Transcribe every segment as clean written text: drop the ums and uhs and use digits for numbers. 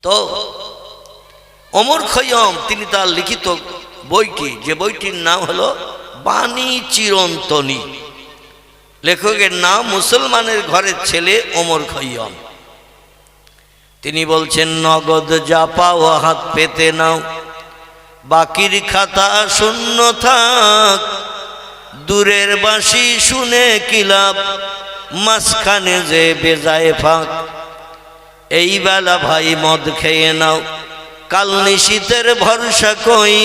তো ওমর খৈয়ম তিনি তার লিখিত বইটি, যে বইটির নাম হলো বাণী চিরন্তনী, লেখকের নাম মুসলমানের ঘরের ছেলে ওমর খৈয়ম। তিনি বলছেন, নগদ যা পাও হাত পেতে নাও, বাকির খাতা শূন্য থাক, দূরের বাঁশি শুনে কি লাভ, মাঝখানে যে বেজায় ফাঁক। এই বেলা ভাই মদ খেয়ে নাও, কাল নিশীতের ভরসা কই,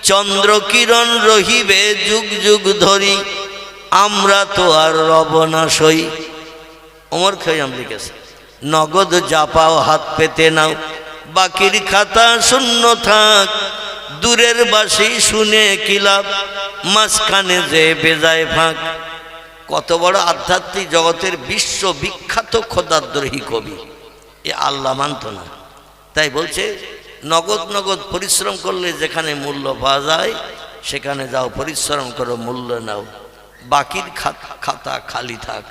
চন্দ্র কিরণ রহিবে যুগ যুগ ধরি, আমরা তো আর রব না সই। ওমর খৈয়ম লিখেছে, নগদ যা পাও হাত পেতে নাও, বাকির খাতা শূন্য থাক, দূরের বাঁশি শুনে কি লাভ, মাঝখানে যে বেজায় ফাঁক। কত বড় আধ্যাত্মিক জগতের বিশ্ববিখ্যাত খোদাদ্রোহী কবি, এ আল্লাহ মানত না, তাই বলছে নগদ নগদ পরিশ্রম করলে যেখানে মূল্য পাওয়া যায় সেখানে যাও, পরিশ্রম করো, মূল্য নাও। বাকির খাতা খালি থাক,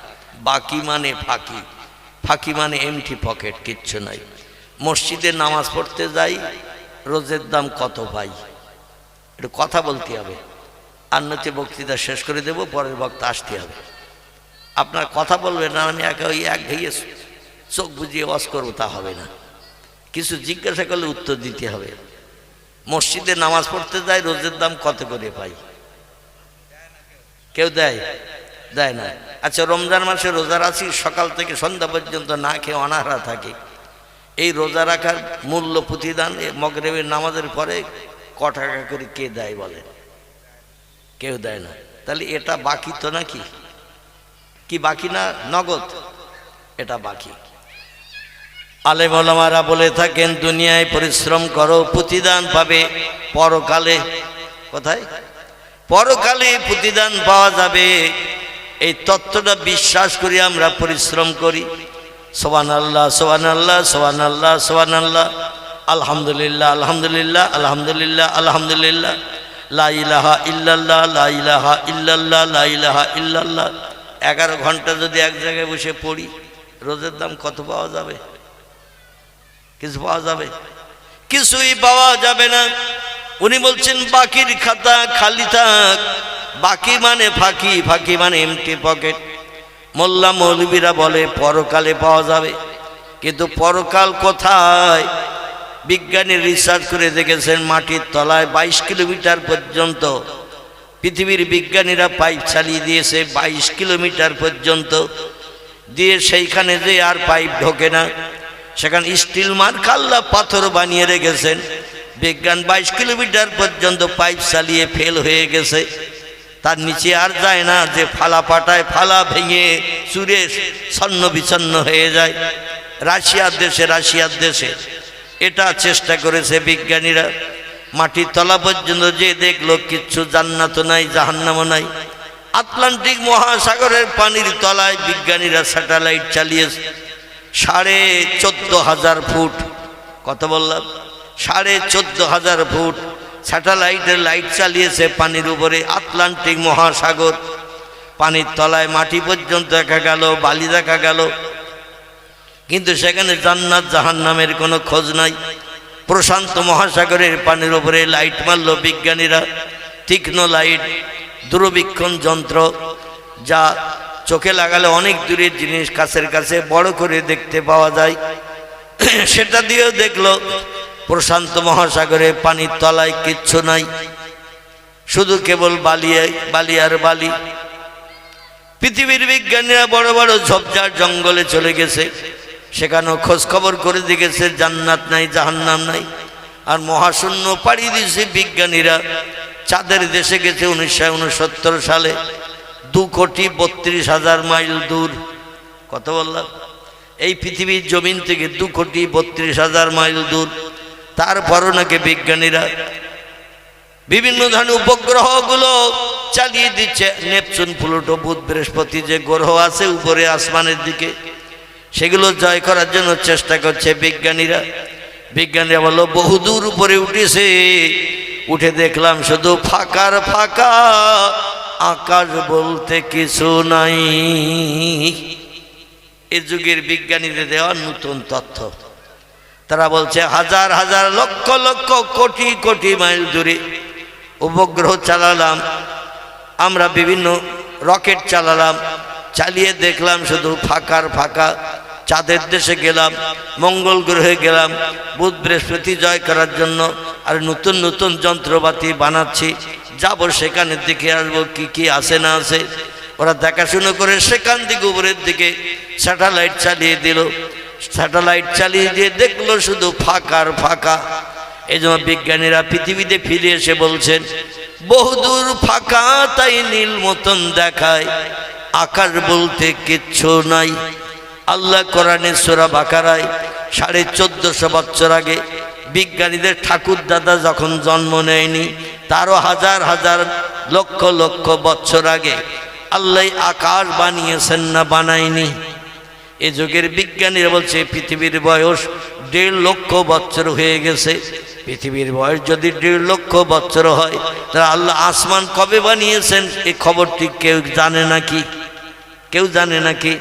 বাকি মানে ফাঁকি, ফাঁকি মানে এমটি পকেট, কিচ্ছু নাই। মসজিদে নামাজ পড়তে যাই, রোজের দাম কত পাই, একটু কথা বলতে হবে। আর নয়তো বক্তৃতা শেষ করে দেব, পরের বক্তা আসতে হবে। আপনার কথা বলবেন না, আমি একা ওই এক ঘেয়ে চোখ বুঝিয়ে ওয়াজ করবো, তা হবে না। কিছু জিজ্ঞাসা করলে উত্তর দিতে হবে। মসজিদে নামাজ পড়তে যায়, রোজের দাম কত করে পাই? কেউ দেয়? দেয় না। আচ্ছা, রমজান মাসে রোজা রাখি, সকাল থেকে সন্ধ্যা পর্যন্ত না খেয়ে অনাহারা থাকে, এই রোজা রাখার মূল্য প্রতিদান মগরিবের নামাজের পরে ক টাকা করে কে দেয় বলে? কেউ দেয় না। তাহলে এটা বাকি তো নাকি? কি বাকি না? নগদ, এটা বাকি। আলেম ওলামারা বলে থাকেন, দুনিয়ায় পরিশ্রম করো, প্রতিদান পাবে পরকালে। কোথায়? পরকালে প্রতিদান পাওয়া যাবে। এই তত্ত্বটা বিশ্বাস করি আমরা পরিশ্রম করি। সুবহানাল্লাহ, সুবহানাল্লাহ, সুবহানাল্লাহ, সুবহানাল্লাহ, আলহামদুলিল্লাহ, আলহামদুলিল্লাহ, আলহামদুলিল্লাহ, আলহামদুলিল্লাহ, লা ইলাহা ইল্লাল্লাহ, লা ইলাহা ইল্লাল্লাহ, লা ইলাহা ইল্লাল্লাহ। 11 ঘন্টা যদি এক জায়গায় বসে পড়ি, রোজের দাম কত পাওয়া যাবে? কিছু পাওয়া যাবে? কিছুই পাওয়া যাবে না। উনি বলছেন, বাকির খাতা খালি থাক, বাকি মানে ফাঁকি, ফাঁকি মানে এমটি পকেট। মোল্লা মৌলবীরা বলে পরকালে পাওয়া যাবে, কিন্তু পরকাল কোথায়? বিজ্ঞানী রিসার্চ করে দেখেছেন, মাটির তলায় 22 কিলোমিটার পর্যন্ত পৃথিবীর বিজ্ঞানীরা পাইপ চালিয়ে দিয়েছে, 22 কিলোমিটার পর্যন্ত দিয়ে, সেইখানে যে আর পাইপ ঢোকে না, সেখানে স্টিল মার্কাল্লা পাথর বানিয়ে রেখেছেন। বিজ্ঞান 22 কিলোমিটার পর্যন্ত পাইপ চালিয়ে ফেল হয়ে গেছে, তার নিচে আর যায় না, যে ফালা পাটায় ফালা ভেঙে চুরে ছন্ন বিছন্ন হয়ে যায়। রাশিয়ার দেশে এটা চেষ্টা করেছে বিজ্ঞানীরা, মাটির তলা পর্যন্ত যে দেখলো কিচ্ছু, জান্নাত নাই, জাহান্নামও নাই। আটলান্টিক মহাসাগরের পানির তলায় বিজ্ঞানীরা স্যাটেলাইট চালিয়েছে 14,500 ফুট। কত বললাম? 14,500 ফুট স্যাটেলাইটের লাইট চালিয়েছে পানির উপরে। আটলান্টিক মহাসাগর, পানির তলায় মাটি পর্যন্ত দেখা গেল, বালি দেখা গেল, কিন্তু সেখানে জান্নাত জাহান্নামের কোনো খোঁজ নাই। প্রশান্ত মহাসাগরের পানির উপরে লাইট মারল বিজ্ঞানীরা, তীক্ষ্ণ লাইট, দূরবীক্ষণ যন্ত্র, যা চোখে লাগালে অনেক দূরের জিনিস কাছের কাছে বড় করে দেখতে পাওয়া যায়। সেটা দিয়েও দেখলো প্রশান্ত মহাসাগরে পানির তলায় কিচ্ছু নাই, শুধু কেবল বালি আর বালি। পৃথিবীর বিজ্ঞানীরা বড় বড় ঝোপঝাড় জঙ্গলে চলে গেছে, সেখানেও খোঁজ খবর করে দেখেছে জান্নাত নাই, জাহান্নাম নাই। আর মহাশূন্য পাড়ি দিয়েছে বিজ্ঞানীরা, চাঁদের দেশে গেছে 1969 সালে, 2,32,000 মাইল দূর। কত বললাম? এই পৃথিবীর জমিন থেকে 2,32,000 মাইল দূর। তারপরও নাকি বিজ্ঞানীরা বিভিন্ন ধরনের উপগ্রহগুলো চালিয়ে দিচ্ছে। নেপচুন, প্লুটো, বুধ, বৃহস্পতি যে গ্রহ আছে উপরে আসমানের দিকে, সেগুলো জয় করার জন্য চেষ্টা করছে বিজ্ঞানীরা। বিজ্ঞানীরা বলল বহুদূর উপরে উঠেছে, উঠে দেখলাম শুধু ফাঁকার ফাঁকা, আকাশ বলতে কিছু নাই। এ যুগের বিজ্ঞানীদের দেওয়া নতুন তথ্য। তারা বলছে হাজার হাজার লক্ষ লক্ষ কোটি কোটি মাইল দূরে উপগ্রহ চালালাম আমরা, বিভিন্ন রকেট চালালাম, চালিয়ে দেখলাম শুধু ফাঁকার ফাঁকা। চাঁদের দেশে গেলাম, মঙ্গল গ্রহে গেলাম বুধ বৃহস্পতি জয় করার জন্য, আর নতুন নতুন যন্ত্রপাতি বানাচ্ছি, যাব সেখানে দেখে আসবো কি কি আছে না আছে। ওরা দেখাশুনো করে সেখান থেকে উপরের দিকে স্যাটেলাইট চালিয়ে দিল। স্যাটেলাইট চালিয়ে দিয়ে দেখলো শুধু ফাঁকার ফাঁকা। এই জন্য বিজ্ঞানীরা পৃথিবীতে ফিরে এসে বলছেন বহুদূর ফাঁকা, তাই নীল মতন দেখায়, আকাশ বলতে কিচ্ছু নাই। আল্লাহ কোরআনে সূরা বাকারায় 1450 বছর আগে বিজ্ঞানীদের ঠাকুর দাদা যখন জন্ম নেয়নি, তারও হাজার হাজার লক্ষ লক্ষ বছর আগে আল্লাহ আকাশ বানিয়েছেন না বানায়নি। এ যুগের বিজ্ঞানীরা বলছে পৃথিবীর বয়স 1.5 লক্ষ বছর হয়ে গেছে। পৃথিবীর বয়স যদি 1.5 লক্ষ বছর হয়, তাহলে আল্লাহ আসমান কবে বানিয়েছেন এই খবরটি কেউ জানে নাকি? কেউ জানে নাকি?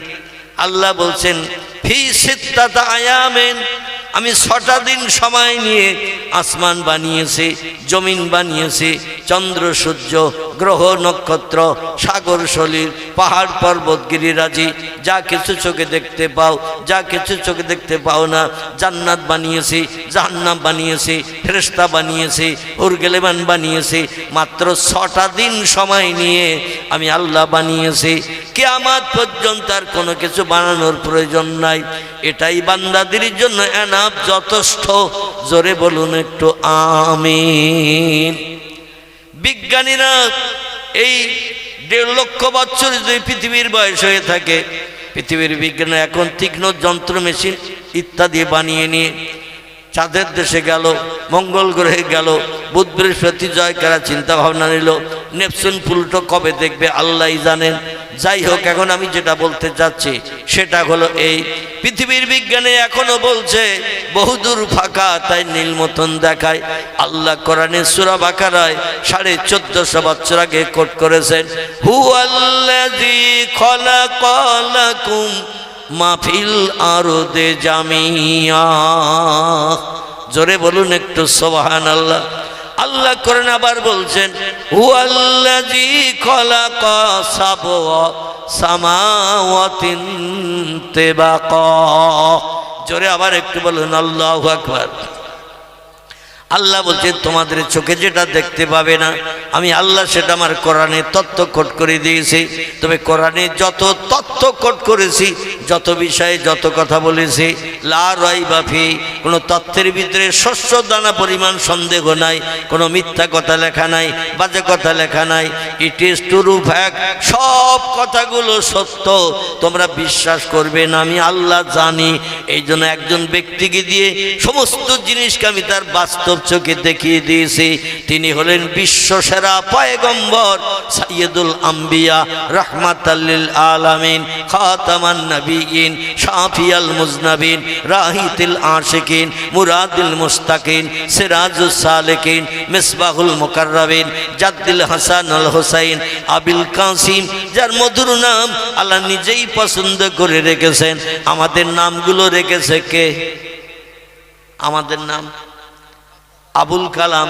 আল্লাহ বলছেন ফি সিত্তাতি আয়ামিন, আমি 6টা দিন সময় নিয়ে আসমান বানিয়েছি, জমিন বানিয়েছি, চন্দ্র সূর্য গ্রহ নক্ষত্র সাগর সলিল পাহাড় পর্বত গিরিরাজি যা কিছু চোখে দেখতে পাও, যা কিছু চোখে দেখতে পাও না, জান্নাত বানিয়েছি, জাহান্নাম বানিয়েছি, ফেরেশতা বানিয়েছি, হুরগেলেমান বানিয়েছি। মাত্র 6টা দিন সময় নিয়ে আমি আল্লাহ বানিয়েছি। কিয়ামত পর্যন্ত আর কোনো কিছু বানানোর প্রয়োজন নাই। এটাই বান্দাদের জন্য এনাফ, যথেষ্ট। জোরে বলুন একটু আমিন। বিজ্ঞানীরা এই 1.5 লক্ষ বছর যদি পৃথিবীর বয়স হয়ে থাকে, পৃথিবীর বিজ্ঞানী এখন তীক্ষ্ণ যন্ত্র মেশিন ইত্যাদি বানিয়ে নিয়ে চাঁদের দেশে গেল, মঙ্গল গ্রহে গেল, বুধ বৃহস্পতি জয় করার চিন্তা ভাবনা নিল। নেপচুন প্লুটো কবে দেখবে আল্লাহই জানেন। যাই হোক, এখন আমি যেটা বলতে চাচ্ছি সেটা হলো এই, পৃথিবীর বিজ্ঞানী এখনো বলছে বহুদূর ফাঁকা, তাই নীল মতন দেখায়। আল্লাহ কোরআনে সূরা বাকারায় 1450 বছর আগে কোট করেছেন হুয়াল্লাযী খালাকালাকুম মা ফিল আরদে জামিয়া। জোরে বলুন একটু সুবহানাল্লাহ। আল্লাহ কোরআন আবার বলছেন হুয়াল্লাযী খালাকা সাবআ সামাওয়াতিন তিবাকা। জোরে আবার একটু বলুন আল্লাহু আকবার। আল্লাহ বলছেন তোমাদের চোখে যেটা দেখতে পাবে না, আমি আল্লাহ সেটা আমার কোরআনে তথ্য কোট করে দিয়েছি। তবে কোরআনে যত তথ্য কোট করেছি, যত বিষয়ে যত কথা বলেছি, লা রাইবা ফি, কোনো তথ্যের ভিতরে শস্য দানা পরিমাণ সন্দেহ নাই, কোনো মিথ্যা কথা লেখা নাই, বাজে কথা লেখা নাই। ইট ইজ ট্রু ফ্যাক্ট, সব কথাগুলো সত্য। তোমরা বিশ্বাস করবে না, আমি আল্লাহ জানি। এই জন্য একজন ব্যক্তিকে দিয়ে সমস্ত জিনিসকে আমি তার বাস্তব চোখে দেখিয়ে দিয়েছি। তিনি হলেন বিশ্বসেরা পয়গম্বর, সাইয়্যিদুল আম্বিয়া, রাহমাতাল লিল আলামিন, খাতামান নবিয়্যিন, শাফিয়াল মুজনাবিন, রাহিতুল আশিকিন, মুরাদুল মুস্তাকিন, সিরাজুস সালিকিন, মিসবাহুল মুকাররাবিন, জাদ্দুল হাসান আল হুসাইন, আবিল কাসিম, যার মধুর নাম আল্লাহ নিজেই পছন্দ করে রেখেছেন। আমাদের নামগুলো রেখেছে কে? আমাদের নাম আবুল কালাম,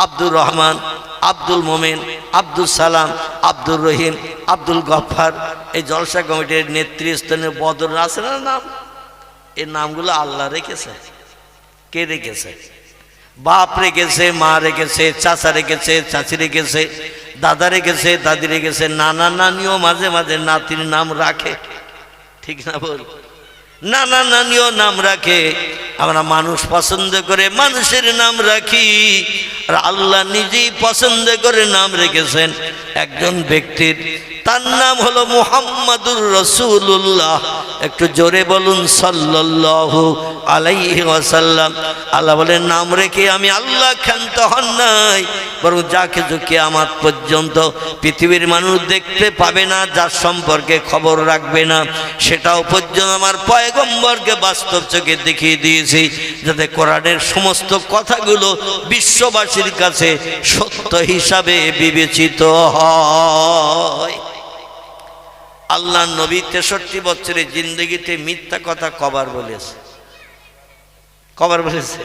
আব্দুর রহমান, আব্দুল মোমেন, আব্দুল সালাম, আব্দুর রহিম, আব্দুল গফফার। এই জলসা কমিটির নেতৃস্থানীয় বদর আছে না নাম, এই নামগুলো আল্লাহ রেখেছে। কে রেখেছে? বাপ রেখেছে, মা রেখেছে, চাচা রেখেছে, চাচি রেখেছে, দাদা রেখেছে, দাদি রেখেছে, নানা নানিও মাঝে মাঝে নাতির নাম রাখে, ঠিক না বল? নানা নানিও নাম রাখে। আমরা মানুষ পছন্দ করে মানুষের নাম রাখি, আর আল্লাহ নিজেই পছন্দ করে নাম রেখেছেন একজন ব্যক্তির, তার নাম হলো মুহাম্মাদুর রাসূলুল্লাহ। একটু জোরে বলুন সাল্লাল্লাহু আলাইহি ওয়াসাল্লাম। আল্লাহ বলেন নাম রেখে আমি আল্লাহ ক্ষান্ত হন নাই, বরং যা কিছু কিয়ামত পর্যন্ত পৃথিবীর মানুষ দেখতে পাবে না, যার সম্পর্কে খবর রাখবে না, সেটাও পর্যন্ত আমার পয়গম্বরকে বাস্তব চোখে দেখিয়ে দিয়েছি, যাতে কোরআনের সমস্ত কথাগুলো বিশ্ববাসীর কাছে সত্য হিসাবে বিবেচিত হয়। আল্লাহ নবী 63 বছরের জিন্দগিতে মিথ্যা কথা কবার বলেছে? কবার বলেছে?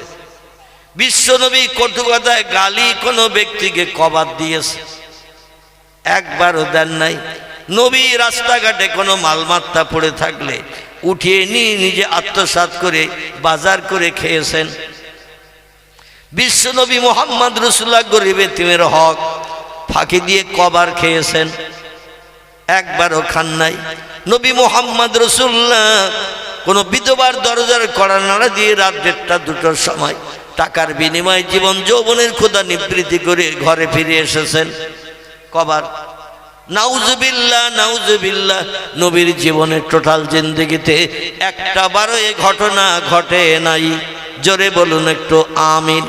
বিশ্বনবী কটু কথায় গালি কোনো ব্যক্তিকে কবার দিয়েছে? একবারও দেন নাই। নবী রাস্তাঘাটে কোনো মালমাত্তা পড়ে থাকলে উঠিয়ে নিয়ে নিজে আত্মসাৎ করে বাজার করে খেয়েছেন। বিশ্বনবী মুহাম্মদ রাসূলুল্লাহ গরিব এতিমের হক ফাঁকি দিয়ে কবার খেয়েছেন? একবারও খান নাই। নবী মুহাম্মদ রাসূলুল্লাহ কোনো বিধবার দরজার কড়া নাড়া দিয়ে রাত 1টা-2টার সময় টাকার বিনিময়ে জীবন যৌবনের ক্ষুধা নিবৃত্তি করে ঘরে ফিরে এসেছেন? কবার? নাউজুবিল্লাহ, নাউজুবিল্লাহ। নবীর জীবনের টোটাল জিন্দেগিতে একটা বারো এ ঘটনা ঘটে নাই। জোরে বলুন একটু আমিন।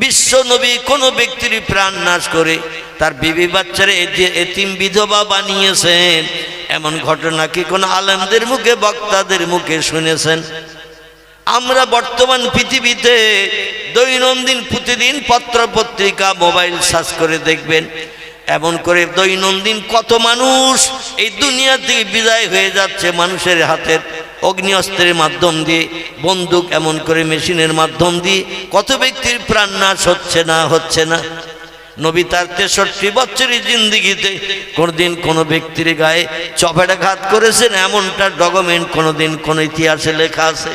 বিশ্ব নবী কোনো ব্যক্তির প্রাণ নাশ করে তার বিবি বাচ্চারে এতিম বিধবা বানিয়েছেন, এমন ঘটনা কি কোন আলেমদের মুখে বক্তাদের মুখে শুনেছেন? আমরা বর্তমান পৃথিবীতে দৈনন্দিন প্রতিদিন পত্র পত্রিকা মোবাইল সার্চ করে দেখবেন, এমন করে দৈনন্দিন কত মানুষ এই দুনিয়া থেকে বিদায় হয়ে যাচ্ছে মানুষের হাতের অগ্নি অস্ত্রের মাধ্যম দিয়ে, বন্দুক এমন করে মেশিনের মাধ্যম দিয়ে কত ব্যক্তির প্রাণ নাশ হচ্ছে না। নবী তার 63 বছরের জিন্দেগিতে কোনদিন কোনো ব্যক্তির গায়ে চপেটাঘাত করেছেন এমনটা ডকুমেন্ট কোনোদিন কোন ইতিহাসে লেখা আছে?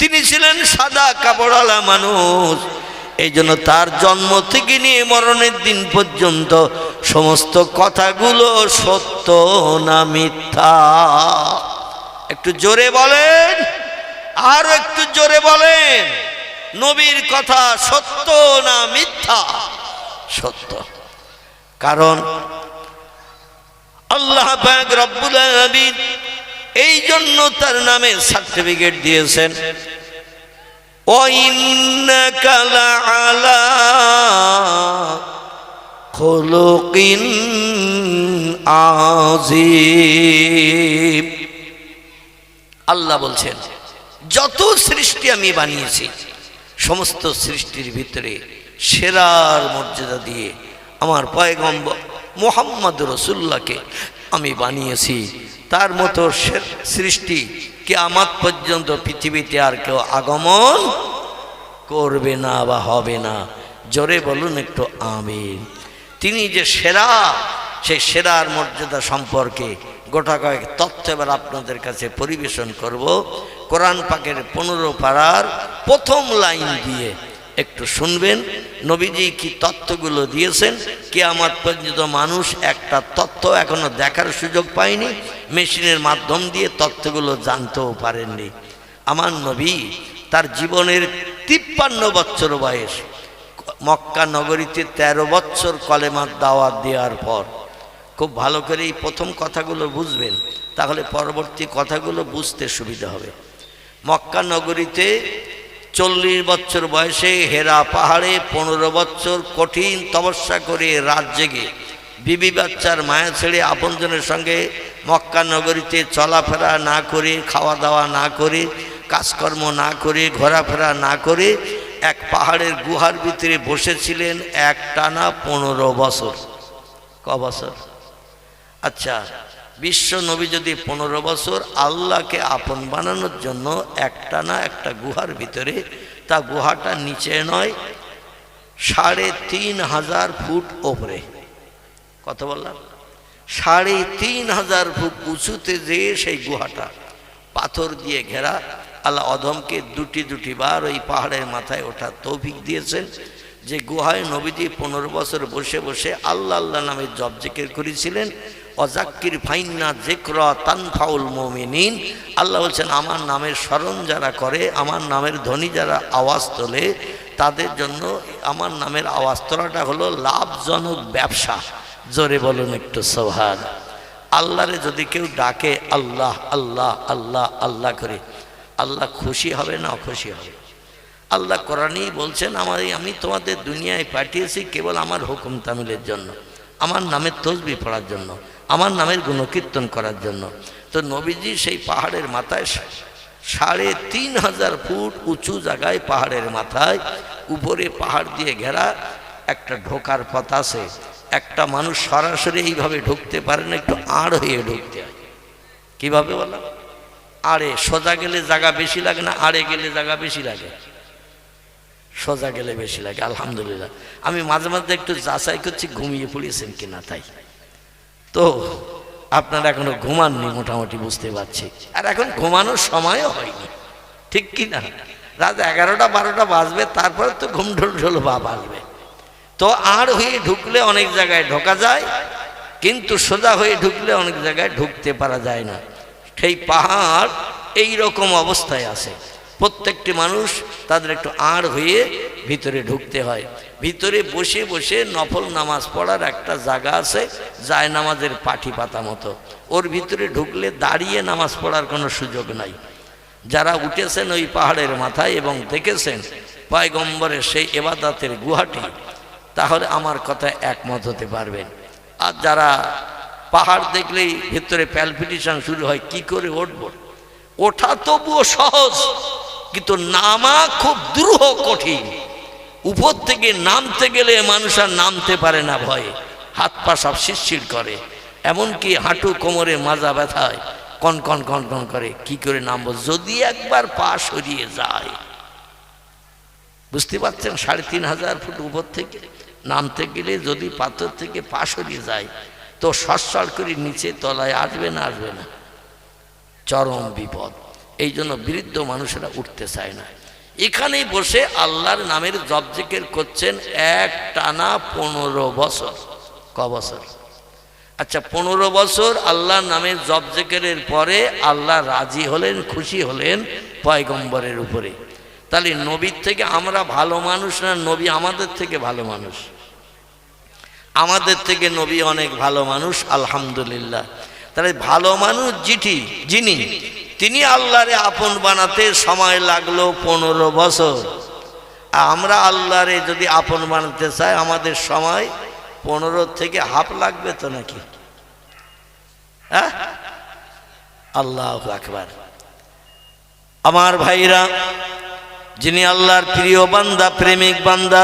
তিনি ছিলেন সাদা কাপড়ওয়ালা মানুষ। এই জন্য তার জন্ম থেকে নিয়ে মরণের দিন পর্যন্ত সমস্ত কথাগুলো সত্য না মিথ্যা? একটু জোরে বলেন, আর একটু জোরে বলেন। নবীর কথা সত্য না মিথ্যা? সত্য। কারণ আল্লাহ পাক রব্বুল আলামিন এই জন্য তার নামে সার্টিফিকেট দিয়েছেন, ওয়াইন্নাকা লাআলা খুলুকিন আযীম। আল্লাহ বলছেন যত সৃষ্টি আমি বানিয়েছি সমস্ত সৃষ্টির ভিতরে সেরার মর্যাদা দিয়ে আমার পয়গম্বর মুহাম্মদ রাসূলুল্লাহকে আমি বানিয়েছি। তার মতো সৃষ্টি কিয়ামত পর্যন্ত পৃথিবীতে আর কেউ আগমন করবে না বা হবে না। জোরে বলুন একটু আমিন। তিনি যে সেরা, সেই সেরার মর্যাদা সম্পর্কে গোটা কয়েক তথ্য এবার আপনাদের কাছে পরিবেশন করব। কোরআন পাকের 15 পারার প্রথম লাইন দিয়ে একটু শুনবেন নবীজি কি তথ্যগুলো দিয়েছেন। কিয়ামত পর্যন্ত মানুষ একটা তথ্য এখনো দেখার সুযোগ পায়নি, মেশিনের মাধ্যম দিয়ে তথ্যগুলো জানতেও পারেননি। আমার নবী তার জীবনের 53 বছর বয়স মক্কা নগরীতে 13 বছর কলেমার দাওয়াত দেওয়ার পর, খুব ভালো করে এই প্রথম কথাগুলো বুঝবেন, তাহলে পরবর্তী কথাগুলো বুঝতে সুবিধা হবে। মক্কা নগরীতে 40 বছর বয়সে হেরা পাহাড়ে 15 বছর কঠিন তপস্যা করে রাত জেগে বিবি বাচ্চার মায়া ছেড়ে আপনজনের সঙ্গে মক্কা নগরীতে চলাফেরা না করে, খাওয়া দাওয়া না করে, কাজকর্ম না করে, ঘোরাফেরা না করে এক পাহাড়ের গুহার ভিতরে বসেছিলেন একটানা 15 বছর। ক বছর? আচ্ছা, বিশ্ব নবী যদি 15 বছর আল্লাহকে আপন বানানোর জন্য একটানা একটা গুহার ভিতরে, তা গুহাটা নিচে নয় 3500 ফুট ওপরে। কত বললাম? 3500 ফুট উঁচুতে যে সেই গুহাটা পাথর দিয়ে ঘেরা। আল্লাহ অদমকে দুটি বার ওই পাহাড়ের মাথায় ওঠা তৌফিক দিয়েছেন, যে গুহায় নবীজি 15 বছর বসে বসে আল্লাহ আল্লাহ নামে জপ জিকির করেছিলেন। অজাক্কির ফাইন্না যিকরা তানফাউল মুমিনিন। আল্লাহ বলছেন আমার নামের স্মরণ যারা করে, আমার নামের ধ্বনি যারা আওয়াজ তোলে, তাদের জন্য আমার নামের আওয়াজ তোলাটা হলো লাভজনক ব্যবসা। জোরে বলুন একটু সুবহান। আল্লাহরে যদি কেউ ডাকে আল্লাহ আল্লাহ আল্লাহ আল্লাহ করে, আল্লাহ খুশি হবে না অখুশি হবে? আল্লাহ কোরআনেই বলছেন আমি তোমাদের দুনিয়ায় পাঠিয়েছি কেবল আমার হুকুম তামিলের জন্য, আমার নামের তসবিহ পড়ার জন্য, আমার নামের গুণকীর্তন করার জন্য। তো নবীজি সেই পাহাড়ের মাথায় 3500 ফুট উঁচু জায়গায়, পাহাড়ের মাথায় উপরে পাহাড় দিয়ে ঘেরা একটা ঢোকার পথ আছে। একটা মানুষ সরাসরি এইভাবে ঢুকতে পারে না, একটু আড় হয়ে ঢুকতে হয়। কিভাবে বললাম? আড়ে সোজা গেলে জায়গা বেশি লাগে না আড়ে গেলে জায়গা বেশি লাগে? সোজা গেলে বেশি লাগে। আলহামদুলিল্লাহ, আমি মাঝে মাঝে একটু যাচাই করছি ঘুমিয়ে পড়েছেন কিনা, তাই তো আপনারা এখনো ঘুমাননি মোটামুটি বুঝতে পারছি, আর এখন ঘুমানোর সময়ও হয়নি, ঠিক কি না? রাত 11টা 12টা বাজবে, তারপরে তো ঘুম ঢোল ভাব আসবে। তো আর হয়ে ঢুকলে অনেক জায়গায় ঢোকা যায়, কিন্তু সোজা হয়ে ঢুকলে অনেক জায়গায় ঢুকতে পারা যায় না। সেই পাহাড় এই রকম অবস্থায় আছে। প্রত্যেকটি মানুষ তাদের একটু আড় হয়ে ভিতরে ঢুকতে হয়। ভিতরে বসে বসে নফল নামাজ পড়ার একটা জায়গা আছে, যায় নামাজের পাঠি পাতা মতো। ওর ভিতরে ঢুকলে দাঁড়িয়ে নামাজ পড়ার কোনো সুযোগ নাই। যারা উঠেছেন ওই পাহাড়ের মাথায় এবং দেখেছেন পয়গম্বরের সেই ইবাদতের গুহাটি, তাহলে আমার কথায় একমত হতে পারবেন। আর যারা পাহাড় দেখলেই ভিতরে প্যালপিটেশন শুরু হয়, কি করে উঠব? ওঠা তবুও সহজ, কিন্তু নামা খুব দুরূহ কঠিন। উপর থেকে নামতে গেলে মানুষ আর নামতে পারে না ভয়ে, হাত পা সব শিরশির করে, এমনকি হাঁটু কোমরে মাজা ব্যথায় কন কন কন কন করে। কি করে নামবো যদি একবার পা সরিয়ে যায়? বুঝতে পারছেন? 3500 ফুট উপর থেকে নামতে গেলে যদি পাথর থেকে পা সরিয়ে যায় তো সরসর করে নিচে তলায় আসবে না? আসবে না, চরম বিপদ। এই জন্য বৃদ্ধ মানুষেরা উঠতে চায় না। এখানেই বসে আল্লাহর নামের জপ জিকির করছেন এক টানা 15 বছর। ক বছর? আচ্ছা, 15 বছর আল্লাহর নামের জপ জিকিরের পরে আল্লাহ রাজি হলেন, খুশি হলেন পয়গম্বরের উপরে। তাহলে নবীর থেকে আমরা ভালো মানুষ না নবী আমাদের থেকে ভালো মানুষ? আমাদের থেকে নবী অনেক ভালো মানুষ, আলহামদুলিল্লাহ। তাহলে ভালো মানুষ যিনি তিনি আল্লাহরে আপন বানাতে সময় লাগলো 15 বছর। আমরা আল্লাহরে যদি আপন বানাতে চাই আমাদের সময় 15 থেকে হাফ লাগবে তো নাকি? হ্যাঁ, আল্লাহু আকবার। আমার ভাইরা, যিনি আল্লাহর প্রিয় বান্দা, প্রেমিক বান্দা,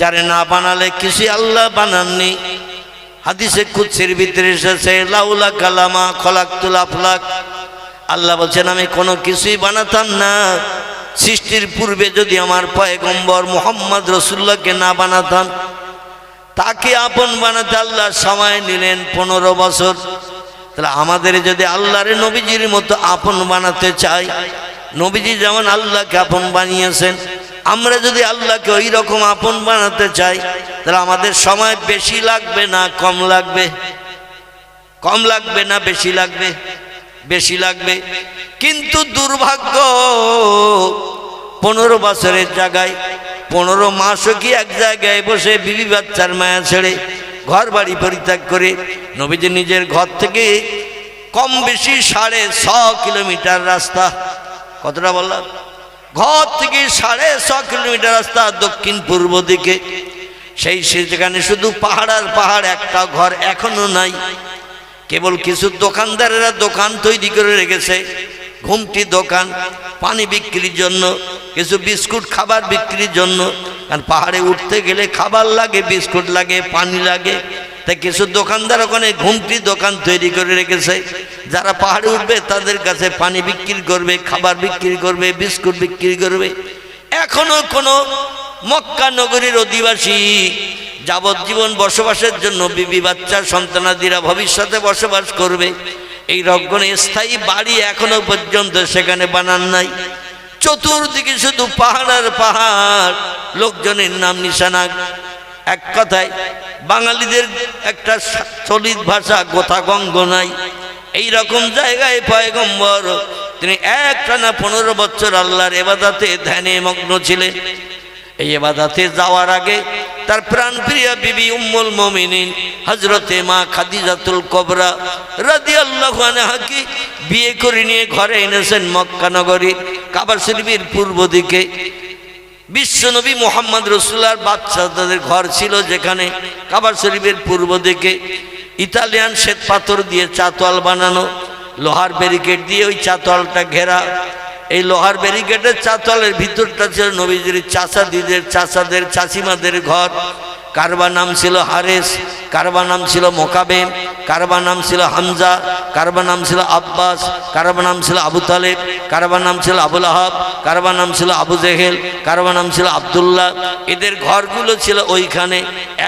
যারে না বানালে কিছু আল্লাহ বানাননি। হাদিসে কুদসির ভিতরে এসেছে, লাউলা কালামা খলাকতুল আফলাক। আল্লাহ বলছেন আমি কোনো কিছুই বানাতাম না সৃষ্টির পূর্বে যদি আমার পয়গম্বর মুহাম্মদ রাসূলুল্লাহকে না বানাতাম। তাকে আপন বানাতে আল্লাহ সময় নিলেন 15 বছর। তাহলে আমাদের যদি আল্লাহর নবীজির মতো আপন বানাতে চাই, নবীজি যেমন আল্লাহকে আপন বানিয়েছেন, আমরা যদি আল্লাহকে ওই রকম আপন বানাতে চাই, তাহলে আমাদের সময় বেশি লাগবে না কম লাগবে? কম লাগবে না বেশি লাগবে? বেশি লাগবে। কিন্তু দুর্ভাগ্য, 15 বছরের জায়গায় 15 মাসও কি এক জায়গায় বসে বিবি বাচ্চার মায়া ছেড়ে ঘর বাড়ি পরিত্যাগ করে নবীজি নিজের ঘর থেকে কম বেশি 6.5 কিলোমিটার রাস্তা। কতটা বললাম? ঘর থেকে 6.5 কিলোমিটার রাস্তা দক্ষিণ পূর্ব দিকে। সেই সেখানে শুধু পাহাড় আর পাহাড়, একটা ঘর এখনো নাই। কেবল কিছু দোকানদারেরা দোকান তৈরি করে রেখেছে, ঘুমটি দোকান, পানি বিক্রির জন্য, কিছু বিস্কুট খাবার বিক্রির জন্য। কারণ পাহাড়ে উঠতে গেলে খাবার লাগে, বিস্কুট লাগে, পানি লাগে। তাই কিছু দোকানদার ওখানে ঘুমটি দোকান তৈরি করে রেখেছে। যারা পাহাড়ে উঠবে তাদের কাছে পানি বিক্রি করবে, খাবার বিক্রি করবে, বিস্কুট বিক্রি করবে। এখনো কোনো মক্কা নগরীর অধিবাসী যাবজ্জীবন বসবাসের জন্য বিবি বাচ্চা সন্তানাদিরা ভবিষ্যতে বসবাস করবে, এই রকম স্থায়ী বাড়ি এখনো পর্যন্ত সেখানে বানান নাই। চতুর্দিকে শুধু পাহাড় আর পাহাড়, লোকজনের নাম নিশানা। এক কথায় বাঙালিদের একটা চলিত ভাষা গোথাগঙ্গ নাই। এই রকম জায়গায় পয়গম্বর তিনি একটানা 15 বছর আল্লাহর ইবাদতে ধ্যানে মগ্ন ছিলেন। এই ইবাদতে যাওয়ার আগে তার প্রাণপ্রিয়া বিবি উম্মুল মুমিনিন হযরতে মা খাদিজাতুল কুবরা রাদিয়াল্লাহু আনহাকে বিয়ে করে নিয়ে ঘরে এনেছেন মক্কা নগরীর কাবা শরীফের পূর্ব দিকে। বিশ্বনবী মুহাম্মদ রাসূলুল্লাহর বাচ্চাদের ঘর ছিল যেখানে কাবা শরীফের পূর্ব দিকে। ইতালিয়ান শ্বেত পাথর দিয়ে চাতওয়াল বানানো, লোহার ব্যারিকেড দিয়ে ওই চাতওয়ালটা ঘেরা। এই লোহার ব্যারিকেডের চাতওয়ালের ভিতরটা ছিল নবীজির চাচাদের চাচিমাদের ঘর। কারবা নাম ছিল হারেস, কারবার নাম ছিল মোকাবেম, কারবার নাম ছিল হামজা, কারবার নাম ছিল আব্বাস, কারবার নাম ছিল আবু তালেব, কারবার নাম ছিল আবুল আহাব, কারবার নাম ছিল আবু জেহেল, কারবার নাম ছিল আব্দুল্লাহ। এদের ঘরগুলো ছিল ওইখানে,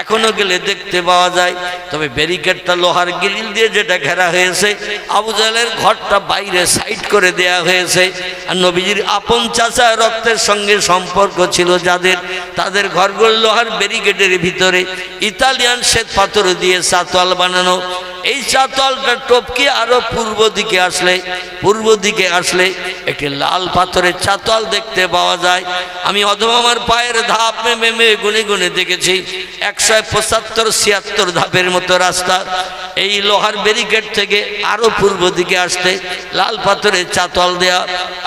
এখনো গেলে দেখতে পাওয়া যায়। তবে ব্যারিকেডটা লোহার গ্রিল দিয়ে যেটা ঘেরা হয়েছে, আবু জাহেলের ঘরটা বাইরে সাইড করে দেয়া হয়েছে। আর নবীজির আপন চাচা রক্তের সঙ্গে সম্পর্ক ছিল যাদের, তাদের ঘরগুলো লোহার ব্যারিকেডের ভিতরে ইতালিয়ান শ্বেত পাথর দিয়ে চাতওয়াল বানানো। এই চাতওয়ালটা টপকে আরো পূর্ব দিকে আসলে একটি লাল পাথরের চাতওয়াল দেখতে পাওয়া যায়। আমি অথবা আমার পায়ের ধাপ মেমে গুনে গুনে দেখেছি 175-76 ধাপের মতো রাস্তা। এই লোহার ব্যারিকেড থেকে আরো পূর্ব দিকে আসতে লাল পাথরের চাতওয়াল দেয়া।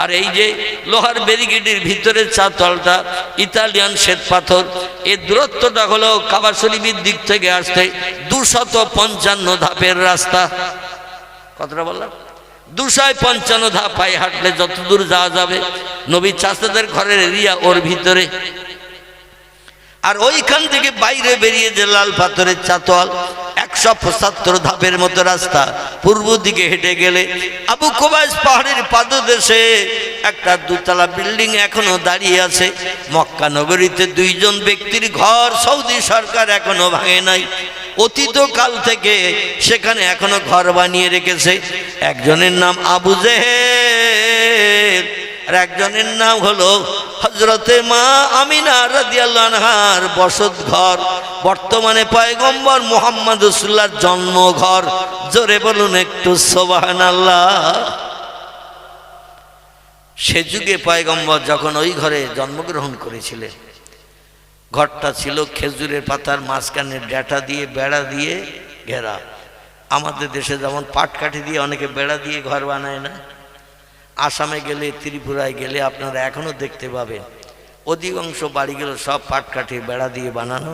আর এই যে লোহার ব্যারিকেডের ভিতরের চাতওয়ালটা ইতালিয়ান শ্বেত পাথর। এর দূরত্বটা হলো কাবা শরীফের দিক থেকে আসতে 255 ধাপের রাস্তা। কতটা বললাম? 255 ধাপ পায়ে হাঁটলে যতদূর যাওয়া যাবে। নবী চাচাদের ঘরের এরিয়া ওর ভিতরে। আর ওইখান থেকে বাইরে বেরিয়ে যে লাল পাথরের চাতওয়াল 175 ধাপের মতো রাস্তা। পূর্ব দিকে হেঁটে গেলে আবু কুবাইস পাহাড়ের পাদদেশে একটা দুতলা বিল্ডিং এখনো দাঁড়িয়ে আছে। মক্কা নগরীতে 2 জন ব্যক্তির ঘর সৌদি সরকার এখনো ভাঙে নাই। অতীতকাল থেকে সেখানে এখনো ঘর বানিয়ে রেখেছে। একজনের নাম আবু জেহেল আর একজনের নাম হলো হযরতে মা আমিনা রাদিয়াল্লাহু আনহার বসত ঘর। বর্তমানে পয়গম্বর মুহাম্মদ রাসূলুল্লাহর জন্মঘর। জোরে বলুন একটু সুবহানাল্লাহ। সে যুগে পয়গম্বর যখন ওই ঘরে জন্মগ্রহণ করেছিলেন, ঘরটা ছিল খেজুরের পাতার মাঝখানে ডেটা দিয়ে বেড়া দিয়ে ঘেরা। আমাদের দেশে যেমন পাটকাঠি দিয়ে অনেকে বেড়া দিয়ে ঘর বানায় না, আসামে গেলে ত্রিপুরায় গেলে আপনারা এখনো দেখতে পাবেন অধিকাংশ বাড়িগুলো সব পাটকাঠির বেড়া দিয়ে বানানো।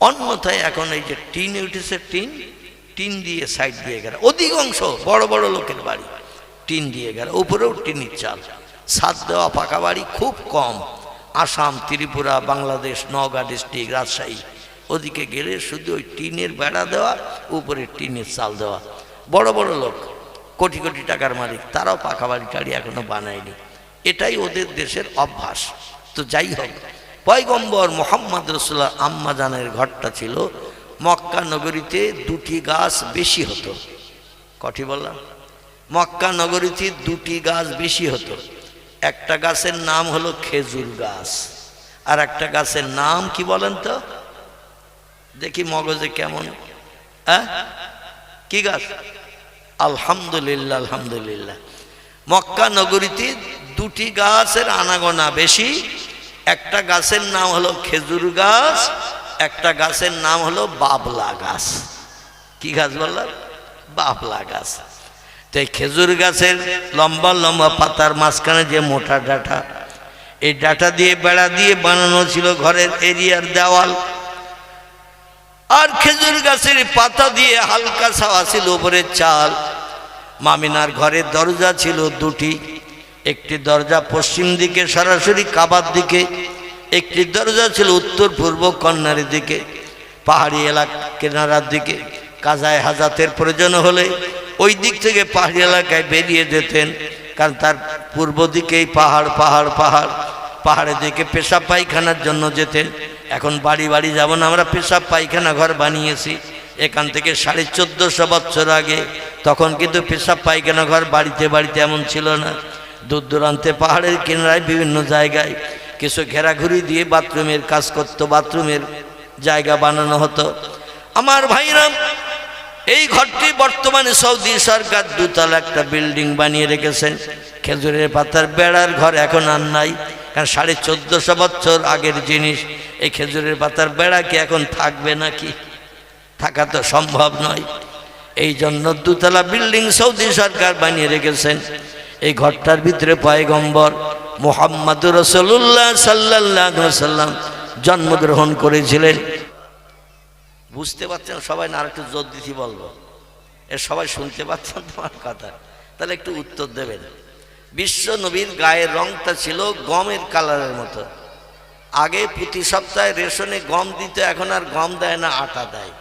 অন্যথায় এখন এই যে টিন উঠেছে, টিন দিয়ে সাইড দিয়ে ঘেরা। অধিকাংশ বড় বড় লোকের বাড়ি টিন দিয়ে ঘেরা, উপরেও টিনের চাল, ছাদ দেওয়া পাকা বাড়ি খুব কম। আসাম, ত্রিপুরা, বাংলাদেশ, নওগাঁ ডিস্ট্রিক্ট, রাজশাহী ওদিকে গেলে শুধু ওই টিনের বেড়া দেওয়া, উপরে টিনের চাল দেওয়া। বড় বড় লোক, কোটি কোটি টাকার মালিক, তারাও পাকা বাড়ি টাড়ি এখনো বানায়নি। এটাই ওদের দেশের অভ্যাস। তো যাই হোক, পয়গম্বর মুহাম্মদ রাসূলুল্লাহ আম্মা জানের ঘরটা ছিল মক্কা নগরীতে 2টি গাছ বেশি হতো। কটি বললাম? মক্কা নগরীতে 2টি গাছ বেশি হতো। একটা গাছের নাম হলো খেজুর গাছ, আর একটা গাছের নাম কি বলেন তো? দেখি মগজে কেমন। কি গাছ? আলহামদুলিল্লাহ, আলহামদুলিল্লাহ। মক্কা নগরীতে 2টি গাছের আনাগোনা বেশি। একটা গাছের নাম হলো খেজুর গাছ, একটা গাছের নাম হলো বাবলা গাছ। কি গাছ বললাম? বাবলা গাছ। তাই খেজুর গাছের লম্বা লম্বা পাতার মাঝখানে যে মোটা ডাঁটা, এই ডাঁটা দিয়ে বেড়া দিয়ে বানানো ছিল ঘরের এরিয়ার দেওয়াল। আর খেজুর গাছের পাতা দিয়ে হালকা ছাওয়া ছিল উপরের চাল। মামিনার ঘরের দরজা ছিল 2টি। একটি দরজা পশ্চিম দিকে সরাসরি কাবার দিকে, একটি দরজা ছিল উত্তর পূর্ব কর্নারের দিকে, পাহাড়ি এলাকা কেনারার দিকে। কাজায় হাজাতের প্রয়োজন হলে ওই দিক থেকে পাহাড়ি এলাকায় বেরিয়ে যেতেন, কারণ তার পূর্ব দিকেই পাহাড় পাহাড় পাহাড়। পাহাড়ের দিকে পেশাব পায়খানার জন্য যেতেন। এখন বাড়ি বাড়ি যাব না, আমরা পেশাব পায়খানা ঘর বানিয়েছি। এখান থেকে 1450 বছর আগে তখন কিন্তু পেশাব পায়খানা ঘর বাড়িতে বাড়িতে এমন ছিল না। দূর দূরান্তে পাহাড়ের কিনারায় বিভিন্ন জায়গায় কিছু ঘেরাঘুরি দিয়ে বাথরুমের কাজ করতো, বাথরুমের জায়গা বানানো হতো। আমার ভাইরাম, এই ঘরটি বর্তমানে সৌদি সরকার 2 তলা একটা বিল্ডিং বানিয়ে রেখেছেন। খেজুরের পাতার বেড়ার ঘর এখন আর নাই, কারণ 1450 বছর আগের জিনিস। এই খেজুরের পাতার বেড়া কি এখন থাকবে নাকি? থাকা তো সম্ভব নয়। এই জন্য 2 তলা বিল্ডিং সৌদি সরকার বানিয়ে রেখেছেন। এই ঘরটার ভিতরে পয়গম্বর মুহাম্মদুর রাসূলুল্লাহ সাল্লাল্লাহু আলাইহি ওয়াসাল্লাম জন্মগ্রহণ করেছিলেন। বুঝতে পারছেন সবাই? না আরেকটু জোর দিতে বলবো? সবাই শুনতে পাচ্ছেন তোমার কথা? তাহলে একটু উত্তর দেবেন। বিশ্ব নবীর গায়ের রংটা ছিল গমের কালারের মতো। আগে প্রতি সপ্তাহে রেশনে গম দিত, এখন আর গম দেয় না, আটা দেয়।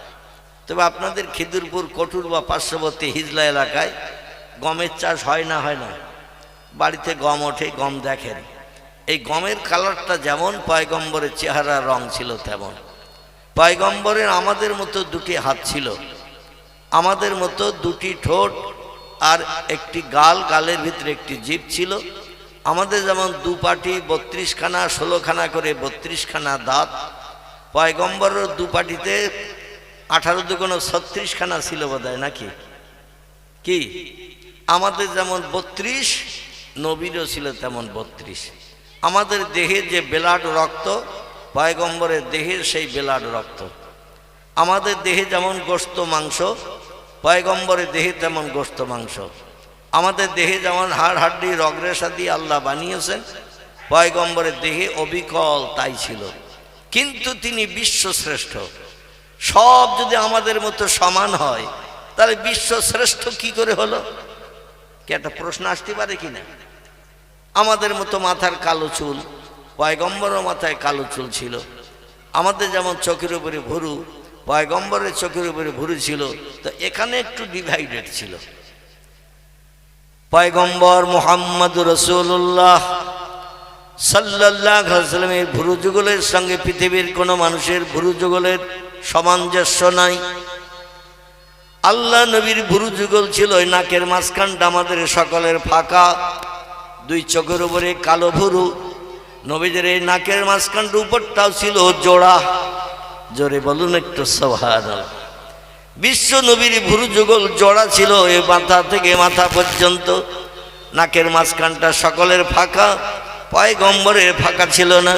তবে আপনাদের খিদিরপুর কটুর বা পার্শ্ববর্তী হিজলা এলাকায় গমের চাষ হয় না? বাড়িতে গম ওঠে, গম দেখেন। এই গমের কালারটা যেমন পয়গম্বরের চেহারা রং ছিল তেমন। পয়গম্বরের আমাদের মতো দুটি হাত ছিল, আমাদের মতো দুটি ঠোঁট আর একটি গাল, গালের ভিতরে একটি জিভ ছিল। আমাদের যেমন দুপাটি 32খানা 16খানা করে 32খানা দাঁত, পয়গম্বরের দুপাটিতে 18 দুগুণ 36খানা ছিল বোধহয়, নাকি? কি আমাদের যেমন 32, নবীরও ছিল তেমন 32। আমাদের দেহে যে ব্লাড রক্ত, পয়গম্বরের দেহের সেই ব্লাড রক্ত। আমাদের দেহে যেমন গোশত মাংস, পয়গম্বরের দেহে তেমন গোশত মাংস। আমাদের দেহে যেমন হাড় হাড্ডি রগরেশা দিয়ে আল্লাহ বানিয়েছেন, পয়গম্বরের দেহে অবিকল তাই ছিল। কিন্তু তিনি বিশ্বশ্রেষ্ঠ। সব যদি আমাদের মতো সমান হয় তাহলে বিশ্বশ্রেষ্ঠ কি করে হলো? কি একটা প্রশ্ন আসতে পারে কিনা? আমাদের মতো মাথার কালো চুল, পয়গম্বরের মাথায় কালো চুল ছিল। আমাদের যেমন চোখের উপরে ভুরু, পয়গম্বরের চোখের উপরে ভুরু ছিল। তো এখানে একটু ডিভাইডেড ছিল। পয়গম্বর মুহাম্মদুর রাসূলুল্লাহ সাল্লাল্লাহু আলাইহি ওয়াসাল্লামের ভুরু যুগলের সঙ্গে পৃথিবীর কোনো মানুষের ভুরু যুগলের সামঞ্জস্য নাই। আল্লাহ নবীর ভুরু যুগল ছিল ওই নাকের মাঝখানটা আমাদের সকলের ফাঁকা, দুই চোখের উপরে কালো ভুরু। নবীদের এই নাকের মাঝখানটা উপরটাও ছিল জোড়া। জোরে বলুন একটু সুবহানাল্লাহ। বিশ্ব নবীর ভুরু যুগল জোড়া ছিল, এ মাথা থেকে মাথা পর্যন্ত। নাকের মাঝখানটা সকলের ফাঁকা, পয়গম্বরের ফাঁকা ছিল না।